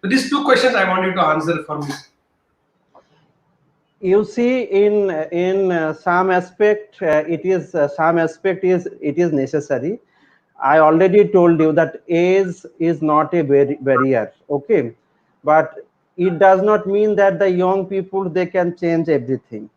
So these two questions I want you to answer for me. You see, in some aspect, some aspect is it is necessary. I already told you that age is not a barrier, okay, but it does not mean that the young people they can change everything,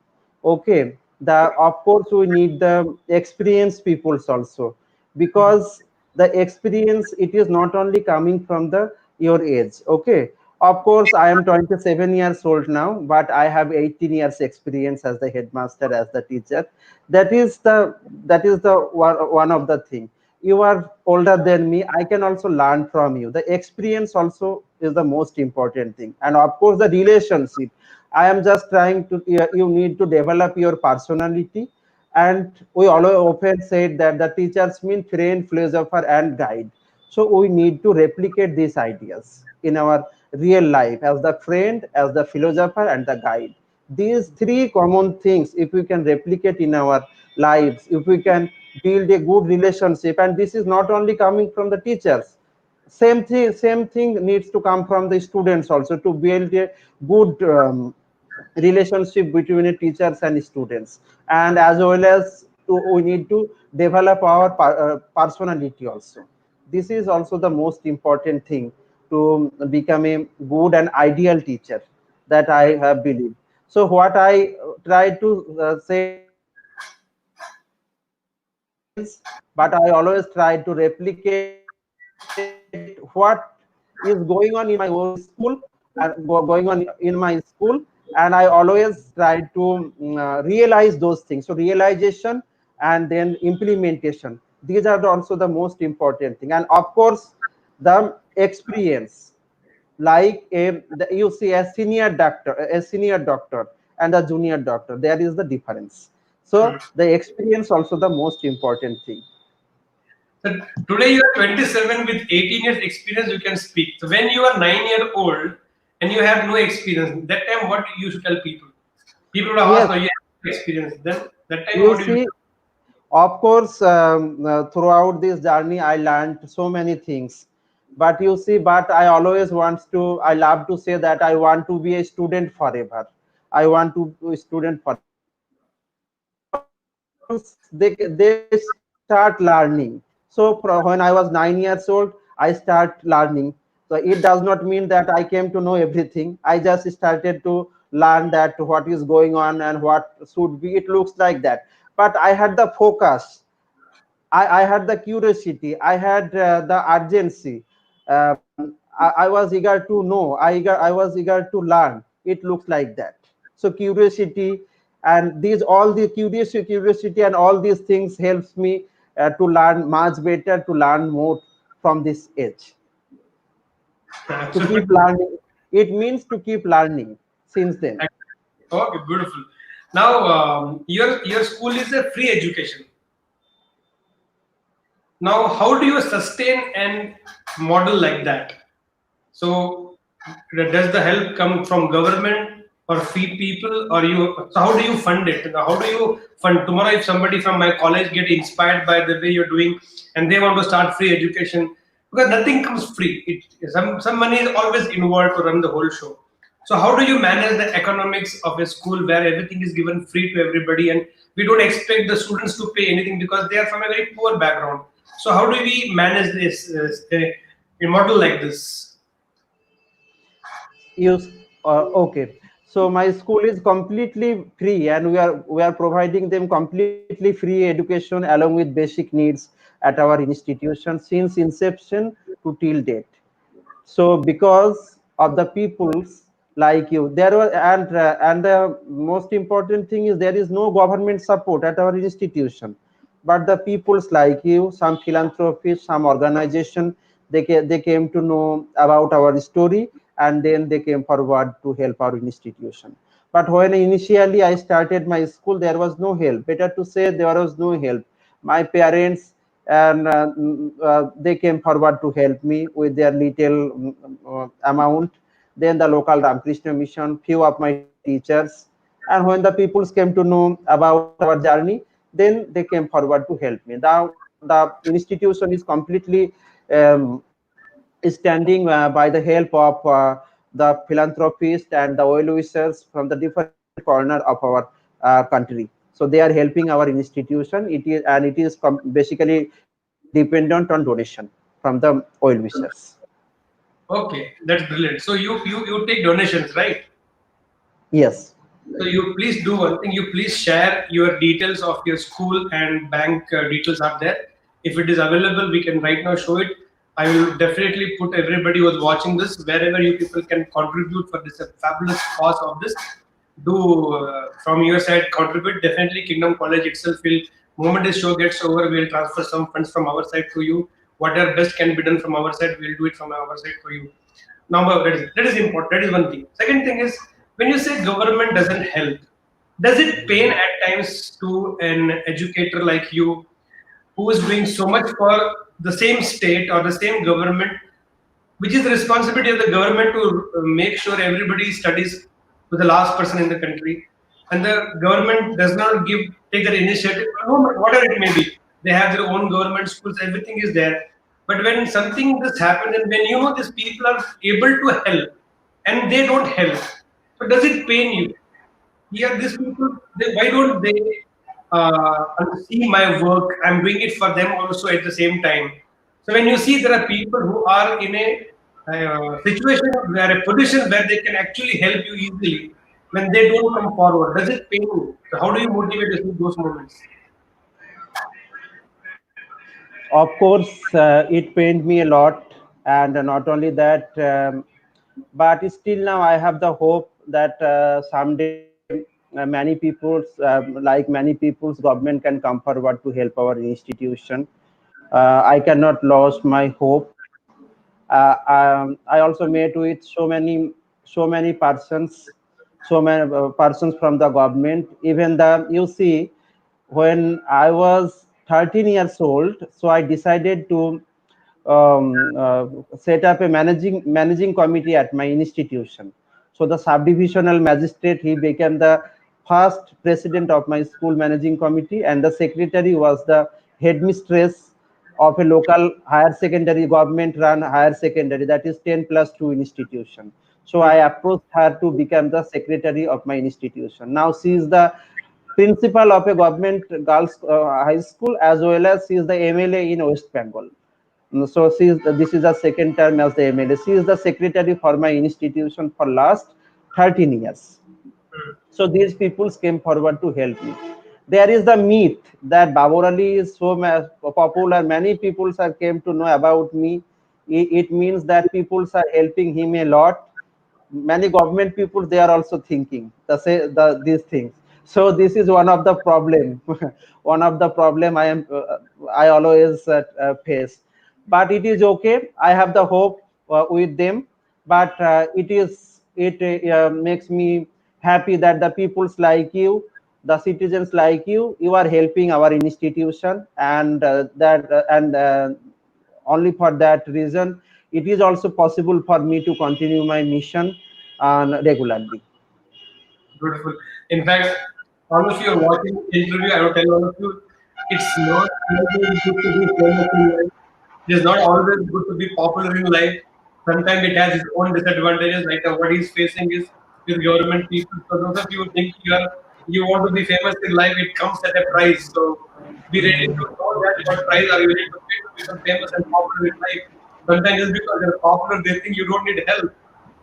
okay. The Of course we need the experienced peoples also, because the experience, it is not only coming from the your age, okay. Of course I am 27 years old now, but I have 18 years experience as the headmaster, as the teacher. That is the one of the thing. You are older than me, I can also learn from you. The experience also is the most important thing, and of course the relationship. I am just trying to, you need to develop your personality. And we all often said that the teachers mean friend, philosopher, and guide. So we need to replicate these ideas in our real life, as the friend, as the philosopher, and the guide. These three common things, if we can replicate in our lives, if we can build a good relationship, and this is not only coming from the teachers, same thing needs to come from the students also, to build a good relationship between the teachers and students. And as well as we need to develop our personality also. This is also the most important thing to become a good and ideal teacher, that I have believed. So what I try to say that I always try to replicate what is going on in my old school, going on in my school, and going on in my school. And I always try to realize those things. So realization and then implementation, these are also the most important thing. And of course the experience, like you see a senior doctor and a junior doctor, there is the difference. So the experience also the most important thing. So today you are 27 with 18 years experience, you can speak. So when you are 9-year old and you have no experience, that time what you should tell people? People would have asked, Yes, no, you have no experience. Then that time you what you see, of course, throughout this journey I learned so many things. But you see, but I always want to, I love to say that I want to be a student forever. I want to be a student forever. So students, they start learning. So when I was 9 years old, I start learning. So it does not mean that I came to know everything. I just started to learn that what is going on and what should be. It looks like that. But I had the focus. I had the curiosity. I had the urgency. I was eager to know. I was eager to learn. It looks like that. So curiosity and these all the curiosity and all these things helps me to learn much better, to learn more from this age, to keep Absolutely. learning. It means to keep learning since then. Okay, beautiful. Now, your school is a free education. Now, how do you sustain and model like that? So, does the help come from government or free people, or you? So, how do you fund it? How do you fund tomorrow? If somebody from my college get inspired by the way you're doing, and they want to start free education, because nothing comes free. Some money is always involved to run the whole show. So, how do you manage the economics of a school where everything is given free to everybody, and we don't expect the students to pay anything because they are from a very poor background? So, how do we manage this a model like this? Use okay. So my school is completely free, and we are providing them completely free education along with basic needs at our institution since inception to till date. So because of the peoples like you, there was and the most important thing is there is no government support at our institution, but the peoples like you, some philanthropists, some organization, they came to know about our story, and then they came forward to help our institution. But when initially I started my school, there was no help. Better to say, there was no help. My parents and they came forward to help me with their little amount. Then the local Ramakrishna mission, few of my teachers, and when the peoples came to know about our journey, then they came forward to help me. Now the institution is completely standing by the help of the philanthropists and the oil wishers from the different corner of our country. So they are helping our institution. It is, and it is basically dependent on donation from the oil wishers. Okay, that's brilliant. So you take donations, right? Yes. So you please do one thing. You please share your details of your school and bank details up there. If it is available, we can right now show it. I will definitely put everybody who is watching this wherever you people can contribute for this fabulous cause of this. Do from your side contribute. Definitely, Kingdom College itself will. Moment this show gets over, we'll transfer some funds from our side to you. Whatever best can be done from our side, we'll do it from our side for you. Number that is important. That is one thing. Second thing is when you say government doesn't help, does it pain at times to an educator like you who is doing so much for the same state or the same government, which is the responsibility of the government to make sure everybody studies to the last person in the country, and the government does not take that initiative, no matter whatever it may be. They have their own government schools, everything is there. But when something this happens, and when you know these people are able to help, and they don't help, so does it pain you? Yeah, these people, why don't they see my work? I'm doing it for them also at the same time. So when you see there are people who are in a situation where a position where they can actually help you easily, when they don't come forward, does it pain you? So how do you motivate yourself in those moments? Of course, it pained me a lot, and not only that, but still now I have the hope that someday many people's, like many people's, government can come forward to help our institution. I cannot lose my hope. I also met with so many persons, so many persons from the government. Even the you see, when I was 13 years old, so I decided to set up a managing committee at my institution. So the subdivisional magistrate, he became the first president of my school managing committee, and the secretary was the headmistress of a local higher secondary, government run higher secondary, that is 10 plus 2 institution. So I approached her to become the secretary of my institution. Now she is the principal of a government girls high school, as well as she is the MLA in West Bengal. So this is the second term as the MLA. She is the secretary for my institution for last 13 years. So these people came forward to help me. There is the myth that Babur Ali is so popular. Many people have came to know about me. It means that people are helping him a lot. Many government people they are also thinking these things. So this is one of the problem. One of the problem I always face. But it is okay. I have the hope with them. But it makes me happy that the peoples like you, the citizens like you are helping our institution, and that and only for that reason it is also possible for me to continue my mission regularly. Beautiful. In fact, all of you are watching the interview. I will tell all of you, it's not always good to be famous in life. It is not always good to be popular in life. Sometimes it has its own disadvantages. Like what he's facing is with government people. So those of you who think you want to be famous in life, it comes at a price. So be ready to know that what price are you willing to pay to become famous and popular in life. Sometimes just because you're popular, they think you don't need help.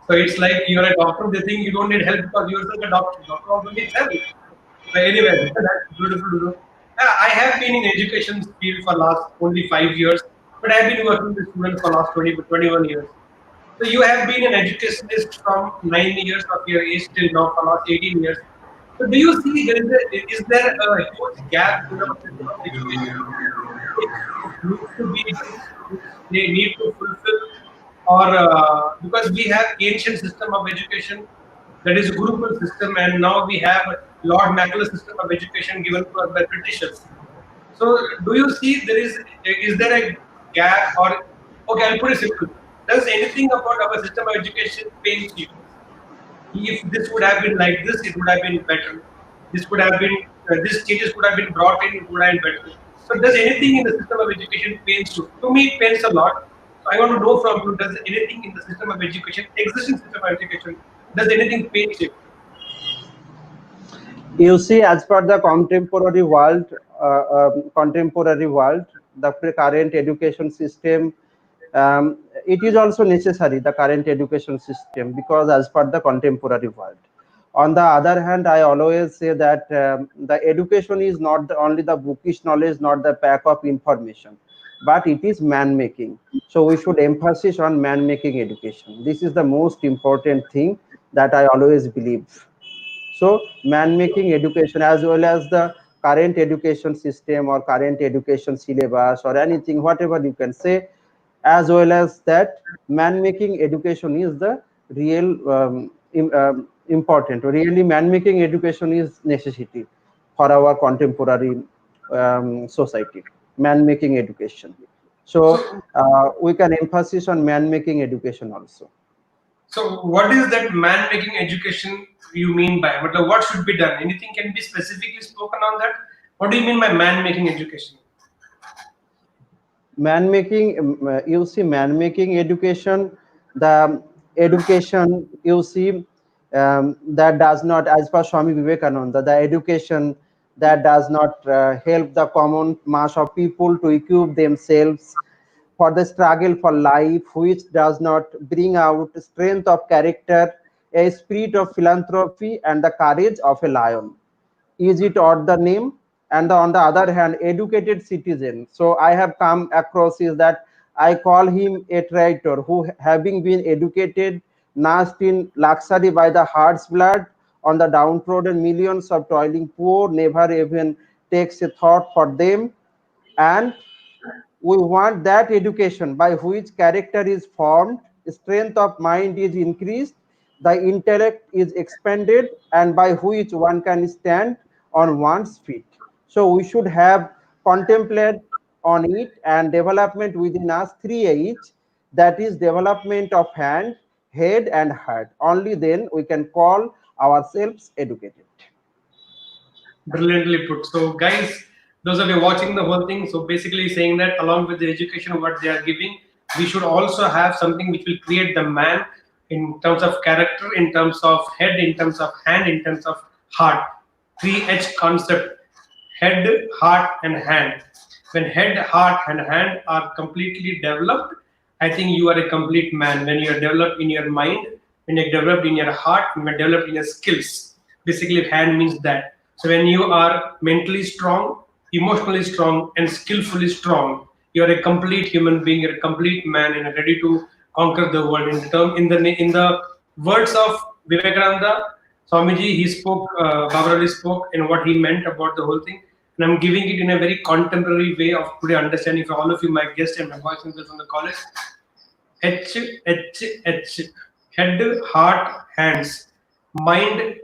So it's like you're a doctor, they think you don't need help because you're such a doctor. Doctor also needs help. But anyway, that's beautiful to know. I have been in education field for last only 5 years, but I've been working with students for last 20 to 21 years. So you have been an educationist from 9 years of your age till now for last 18 years. So do you see is there a huge gap in our system of education which needs to be done, which they need to fulfill, or because we have ancient system of education that is Gurukul system, and now we have Lord Macaulay system of education given to us by Britishers. So, do you see is there a gap, or okay? I'll put it simple. Does anything about our system of education pain you? If this would have been like this, it would have been better. This could have been this changes could have been brought in, it would have been better. So, does anything in the system of education pains you? To me, it pains a lot. So, I want to know from you: does anything in the system of education, existing system of education, does anything pains you? You see, as per the contemporary world, the current education system, it is also necessary, the current education system, because as per the contemporary world. On the other hand, I always say that the education is not only the bookish knowledge, not the pack of information, but it is man making. So we should emphasize on man making education. This is the most important thing that I always believe. So man making education, as well as the current education system or current education syllabus or anything, whatever you can say, as well as that man making education is the real important. Really, man making education is necessity for our contemporary society. Man making education. So So, we can emphasize on man making education also. So, what is that man-making education you mean by? What should be done? Anything can be specifically spoken on that? What do you mean by man-making education? Man making, you see, man making education, the education you see, that does not, as per Swami Vivekananda, the education that does not help the common mass of people to equip themselves for the struggle for life, which does not bring out strength of character, a spirit of philanthropy, and the courage of a lion. Is it or the name? And on the other hand, educated citizen. So I have come across is that I call him a traitor who, having been educated, nursed in luxury by the heart's blood, on the downtrodden millions of toiling poor, never even takes a thought for them. And we want that education by which character is formed, strength of mind is increased, the intellect is expanded, and by which one can stand on one's feet. So we should have contemplate on it and development within us 3H, that is development of hand, head, and heart. Only then we can call ourselves educated. Brilliantly put. So, guys, those of you watching the whole thing, so basically saying that along with the education what they are giving, we should also have something which will create the man in terms of character, in terms of head, in terms of hand, in terms of heart. 3H concept: head, heart, and hand. When head, heart, and hand are completely developed, I think you are a complete man. When you are developed in your mind, when you're developed in your heart, when you're developed in your skills. Basically, hand means that. So when you are mentally strong, emotionally strong, and skillfully strong, you are a complete human being. You're a complete man, and are ready to conquer the world. In the words of Vivekananda, Swamiji, he spoke. Babarali spoke, and what he meant about the whole thing. And I'm giving it in a very contemporary way of today understanding for all of you, my guests and my boys and girls from the college. H, H, H. Head, heart, hands, mind,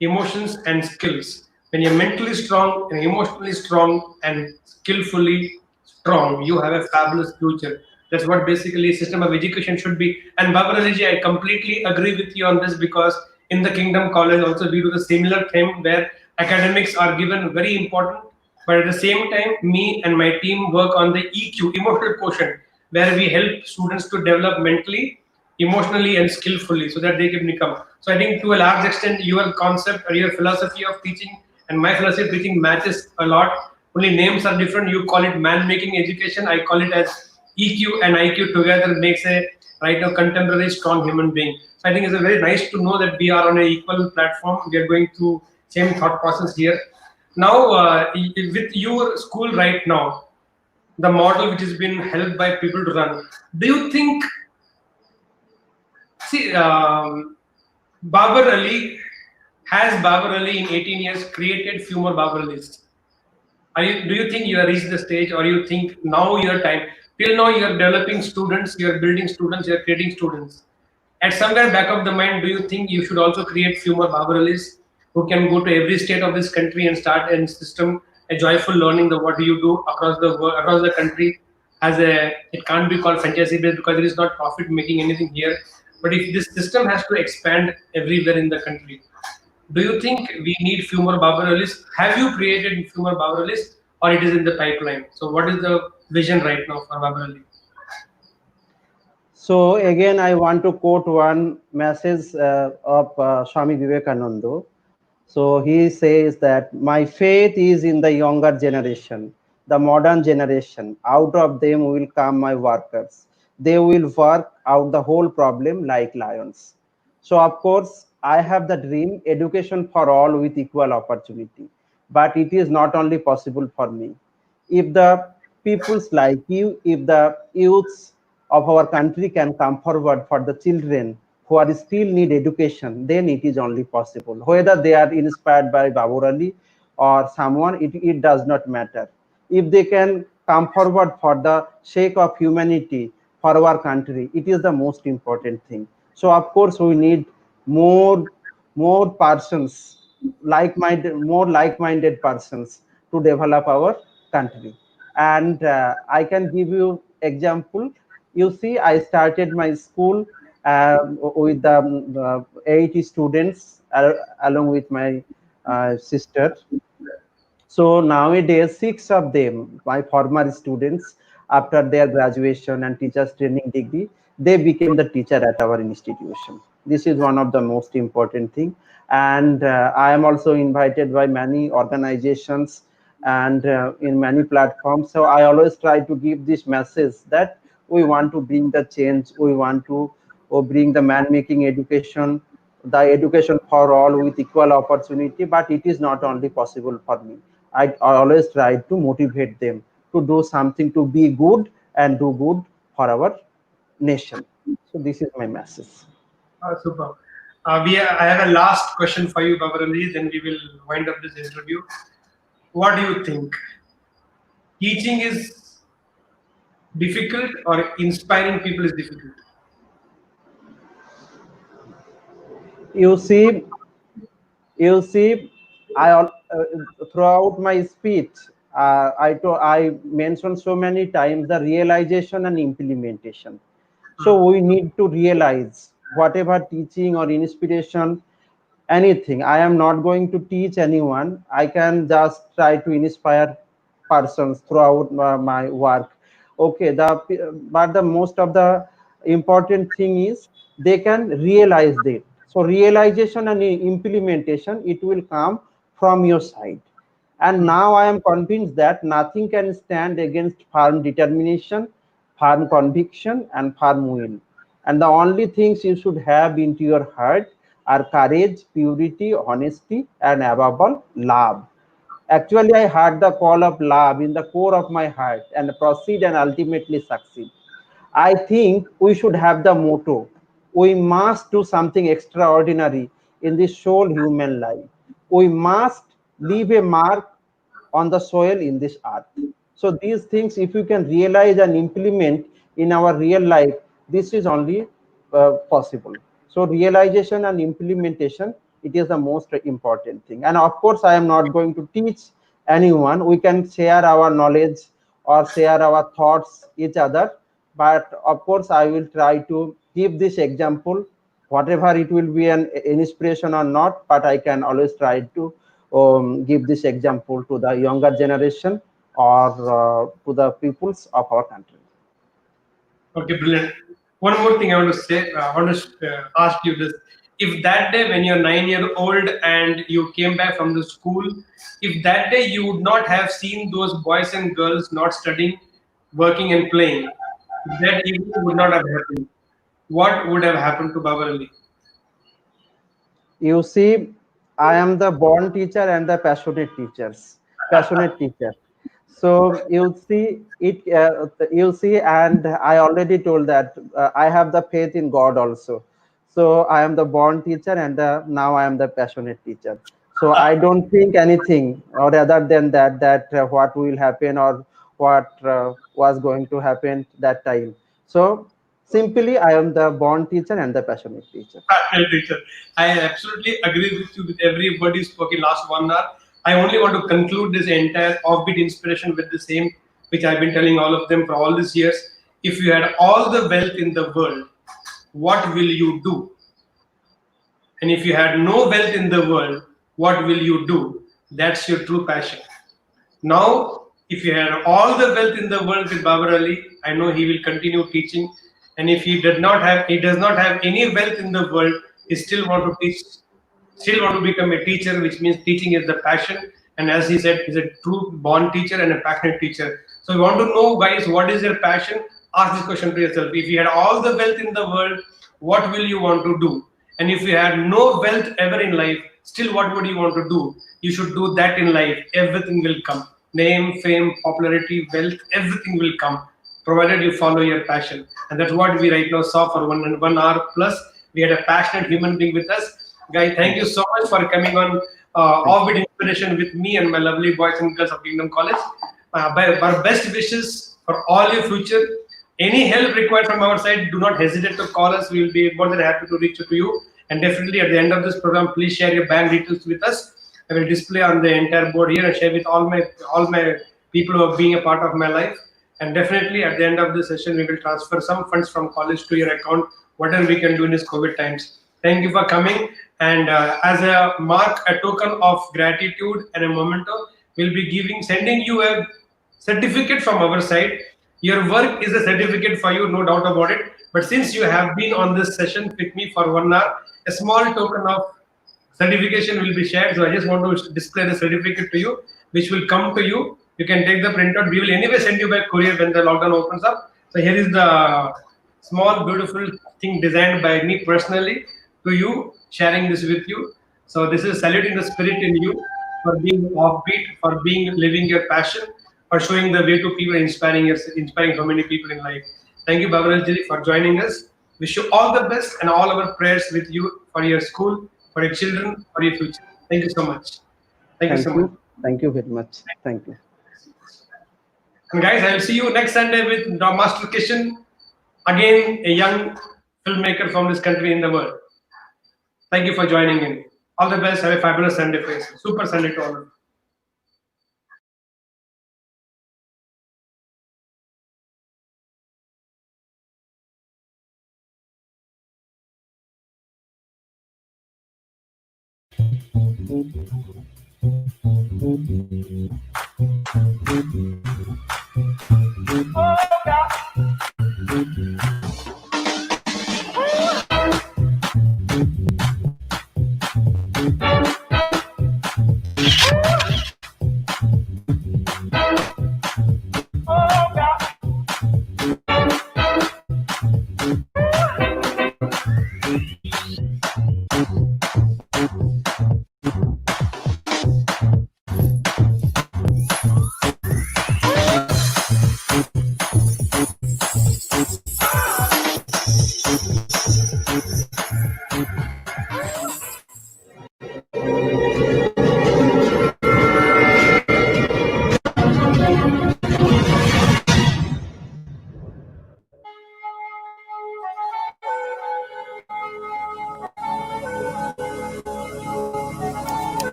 emotions, and skills. When you're mentally strong and emotionally strong and skillfully strong, you have a fabulous future. That's what basically system of education should be. And Baba Rajiji, I completely agree with you on this because in the Kingdom College also we do the similar thing where academics are given very important, but at the same time, me and my team work on the EQ, emotional quotient, where we help students to develop mentally, emotionally, and skillfully so that they can become. So I think to a large extent, your concept or your philosophy of teaching and my philosophy of teaching matches a lot. Only names are different. You call it man-making education. I call it as EQ and IQ together makes a right now contemporary strong human being. So I think it's a very nice to know that we are on an equal platform. We are going through same thought process here. Now, with your school right now, the model which has been helped by people to run, do you think, see, Babar Ali, has Babar Ali in 18 years created few more Babar Alis? Do you think you have reached the stage, or you think now your time? Till now, you are developing students, you are building students, you are creating students. At somewhere back of the mind, do you think you should also create few more Baburalis who can go to every state of this country and start a system, a joyful learning the what do you do across the world, across the country? As a, it can't be called franchise based because it is not profit making anything here. But if this system has to expand everywhere in the country, do you think we need few more Baburalis? Have you created few more Baburalis, or it is in the pipeline? So, what is the vision right now for Baburali? So again, I want to quote one message of Swami Vivekananda. So he says that my faith is in the younger generation, the modern generation. Out of them will come my workers. They will work out the whole problem like lions. So of course, I have the dream education for all with equal opportunity. But it is not only possible for me. If the peoples like you, if the youths of our country can come forward for the children who are still need education, then it is only possible. Whether they are inspired by Babur Ali or someone, it does not matter. If they can come forward for the sake of humanity for our country, it is the most important thing. So of course we need more more persons more like-minded persons to develop our country. And I can give you example. You see, I started my school with 80 students along with my sister. So nowadays, six of them, my former students, after their graduation and teachers training degree, they became the teacher at our institution. This is one of the most important thing. And I am also invited by many organizations and in many platforms. So I always try to give this message that we want to bring the change. We want to bring the man-making education, the education for all with equal opportunity. But it is not only possible for me. I always try to motivate them to do something to be good and do good for our nation. So this is my message. Super. I have a last question for you, Babarali, then we will wind up this interview. What do you think? Teaching is difficult or inspiring people is difficult? You see, you see, throughout my speech, I mentioned so many times the realization and implementation. So we need to realize whatever teaching or inspiration, anything. I am not going to teach anyone. I can just try to inspire persons throughout my work. Okay, but the most of the important thing is they can realize that. So realization and implementation, it will come from your side. And now I am convinced that nothing can stand against firm determination, firm conviction, and firm will. And the only things you should have into your heart are courage, purity, honesty, and above all, love. Actually, I heard the call of love in the core of my heart and proceed and ultimately succeed. I think we should have the motto we must do something extraordinary in this whole human life. We must leave a mark on the soil in this earth. So, these things, if you can realize and implement in our real life, this is only possible. So, realization and implementation, it is the most important thing. And of course, I am not going to teach anyone. We can share our knowledge or share our thoughts each other, but of course I will try to give this example, whatever it will be an inspiration or not, but I can always try to give this example to the younger generation or to the peoples of our country. Okay, brilliant. One more thing I want to say, I want to ask you this. If that day when you're 9 year old and you came back from the school, if that day you would not have seen those boys and girls not studying, working and playing, if that evening would not have happened, what would have happened to Babar Ali? You see, I am the born teacher and the passionate teacher. So you see it, you see, and I already told that I have the faith in God also. So I am the born teacher, and now I am the passionate teacher. So I don't think anything or other than that, that what will happen or what was going to happen that time. So simply, I am the born teacher and the passionate teacher. Well, teacher, I absolutely agree with you with every word you spoke in last 1 hour. I only want to conclude this entire offbeat inspiration with the same, which I've been telling all of them for all these years. If you had all the wealth in the world, what will you do? And if you had no wealth in the world, what will you do? That's your true passion. Now, if you had all the wealth in the world with Babar Ali, I know he will continue teaching. And if he does not have any wealth in the world, he still want to teach, still want to become a teacher, which means teaching is the passion. And as he said, he's a true born teacher and a passionate teacher. So you want to know, guys, what is your passion? Ask this question to yourself. If you had all the wealth in the world, what will you want to do? And if you had no wealth ever in life, still what would you want to do? You should do that in life. Everything will come. Name, fame, popularity, wealth, everything will come, provided you follow your passion. And that's what we right now saw for 1 hour plus. We had a passionate human being with us. Guy, thank you so much for coming on Thank Orbit Inspiration with me and my lovely boys and girls of Kingdom College. Our best wishes for all your future. Any help required from our side, do not hesitate to call us. We will be more than happy to reach out to you. And definitely at the end of this program, please share your bank details with us. I will display on the entire board here and share with all my people who are being a part of my life. And definitely at the end of the session, we will transfer some funds from college to your account, whatever we can do in this COVID times. Thank you for coming. And as a mark, a token of gratitude and a memento, we'll be sending you a certificate from our side. Your work is a certificate for you, no doubt about it. But since you have been on this session with me for 1 hour, a small token of certification will be shared. So I just want to display the certificate to you, which will come to you. You can take the printout. We will anyway send you by courier when the lockdown opens up. So here is the small, beautiful thing designed by me personally to you, sharing this with you. So this is saluting the spirit in you for being offbeat, for being living your passion, for showing the way to people, inspiring so many people in life. Thank you, Babar Aljili, for joining us. Wish you all the best and all our prayers with you for your school, for your children, for your future. Thank you so much. Thank you so thank much. you. Thank you very much. Thank you. And guys, I will see you next Sunday with Master Kishan, again a young filmmaker from this country in the world. Thank you for joining in. All the best. Have a fabulous Sunday, friends. Super Sunday to all of you.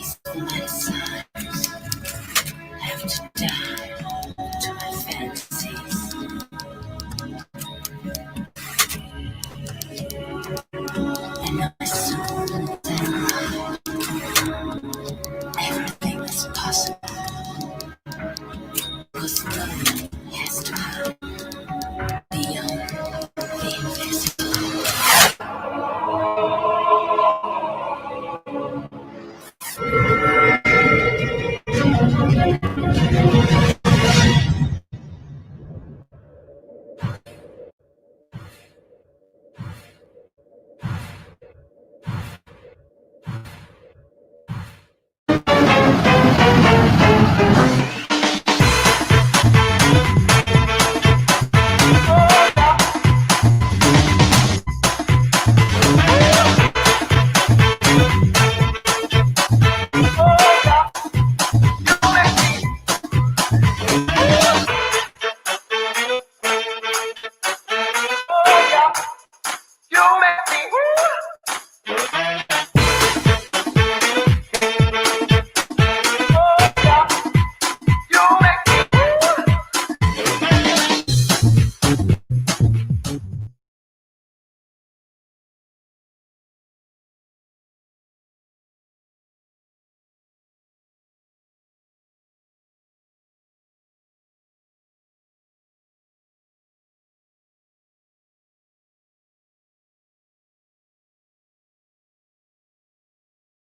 peaceful inside.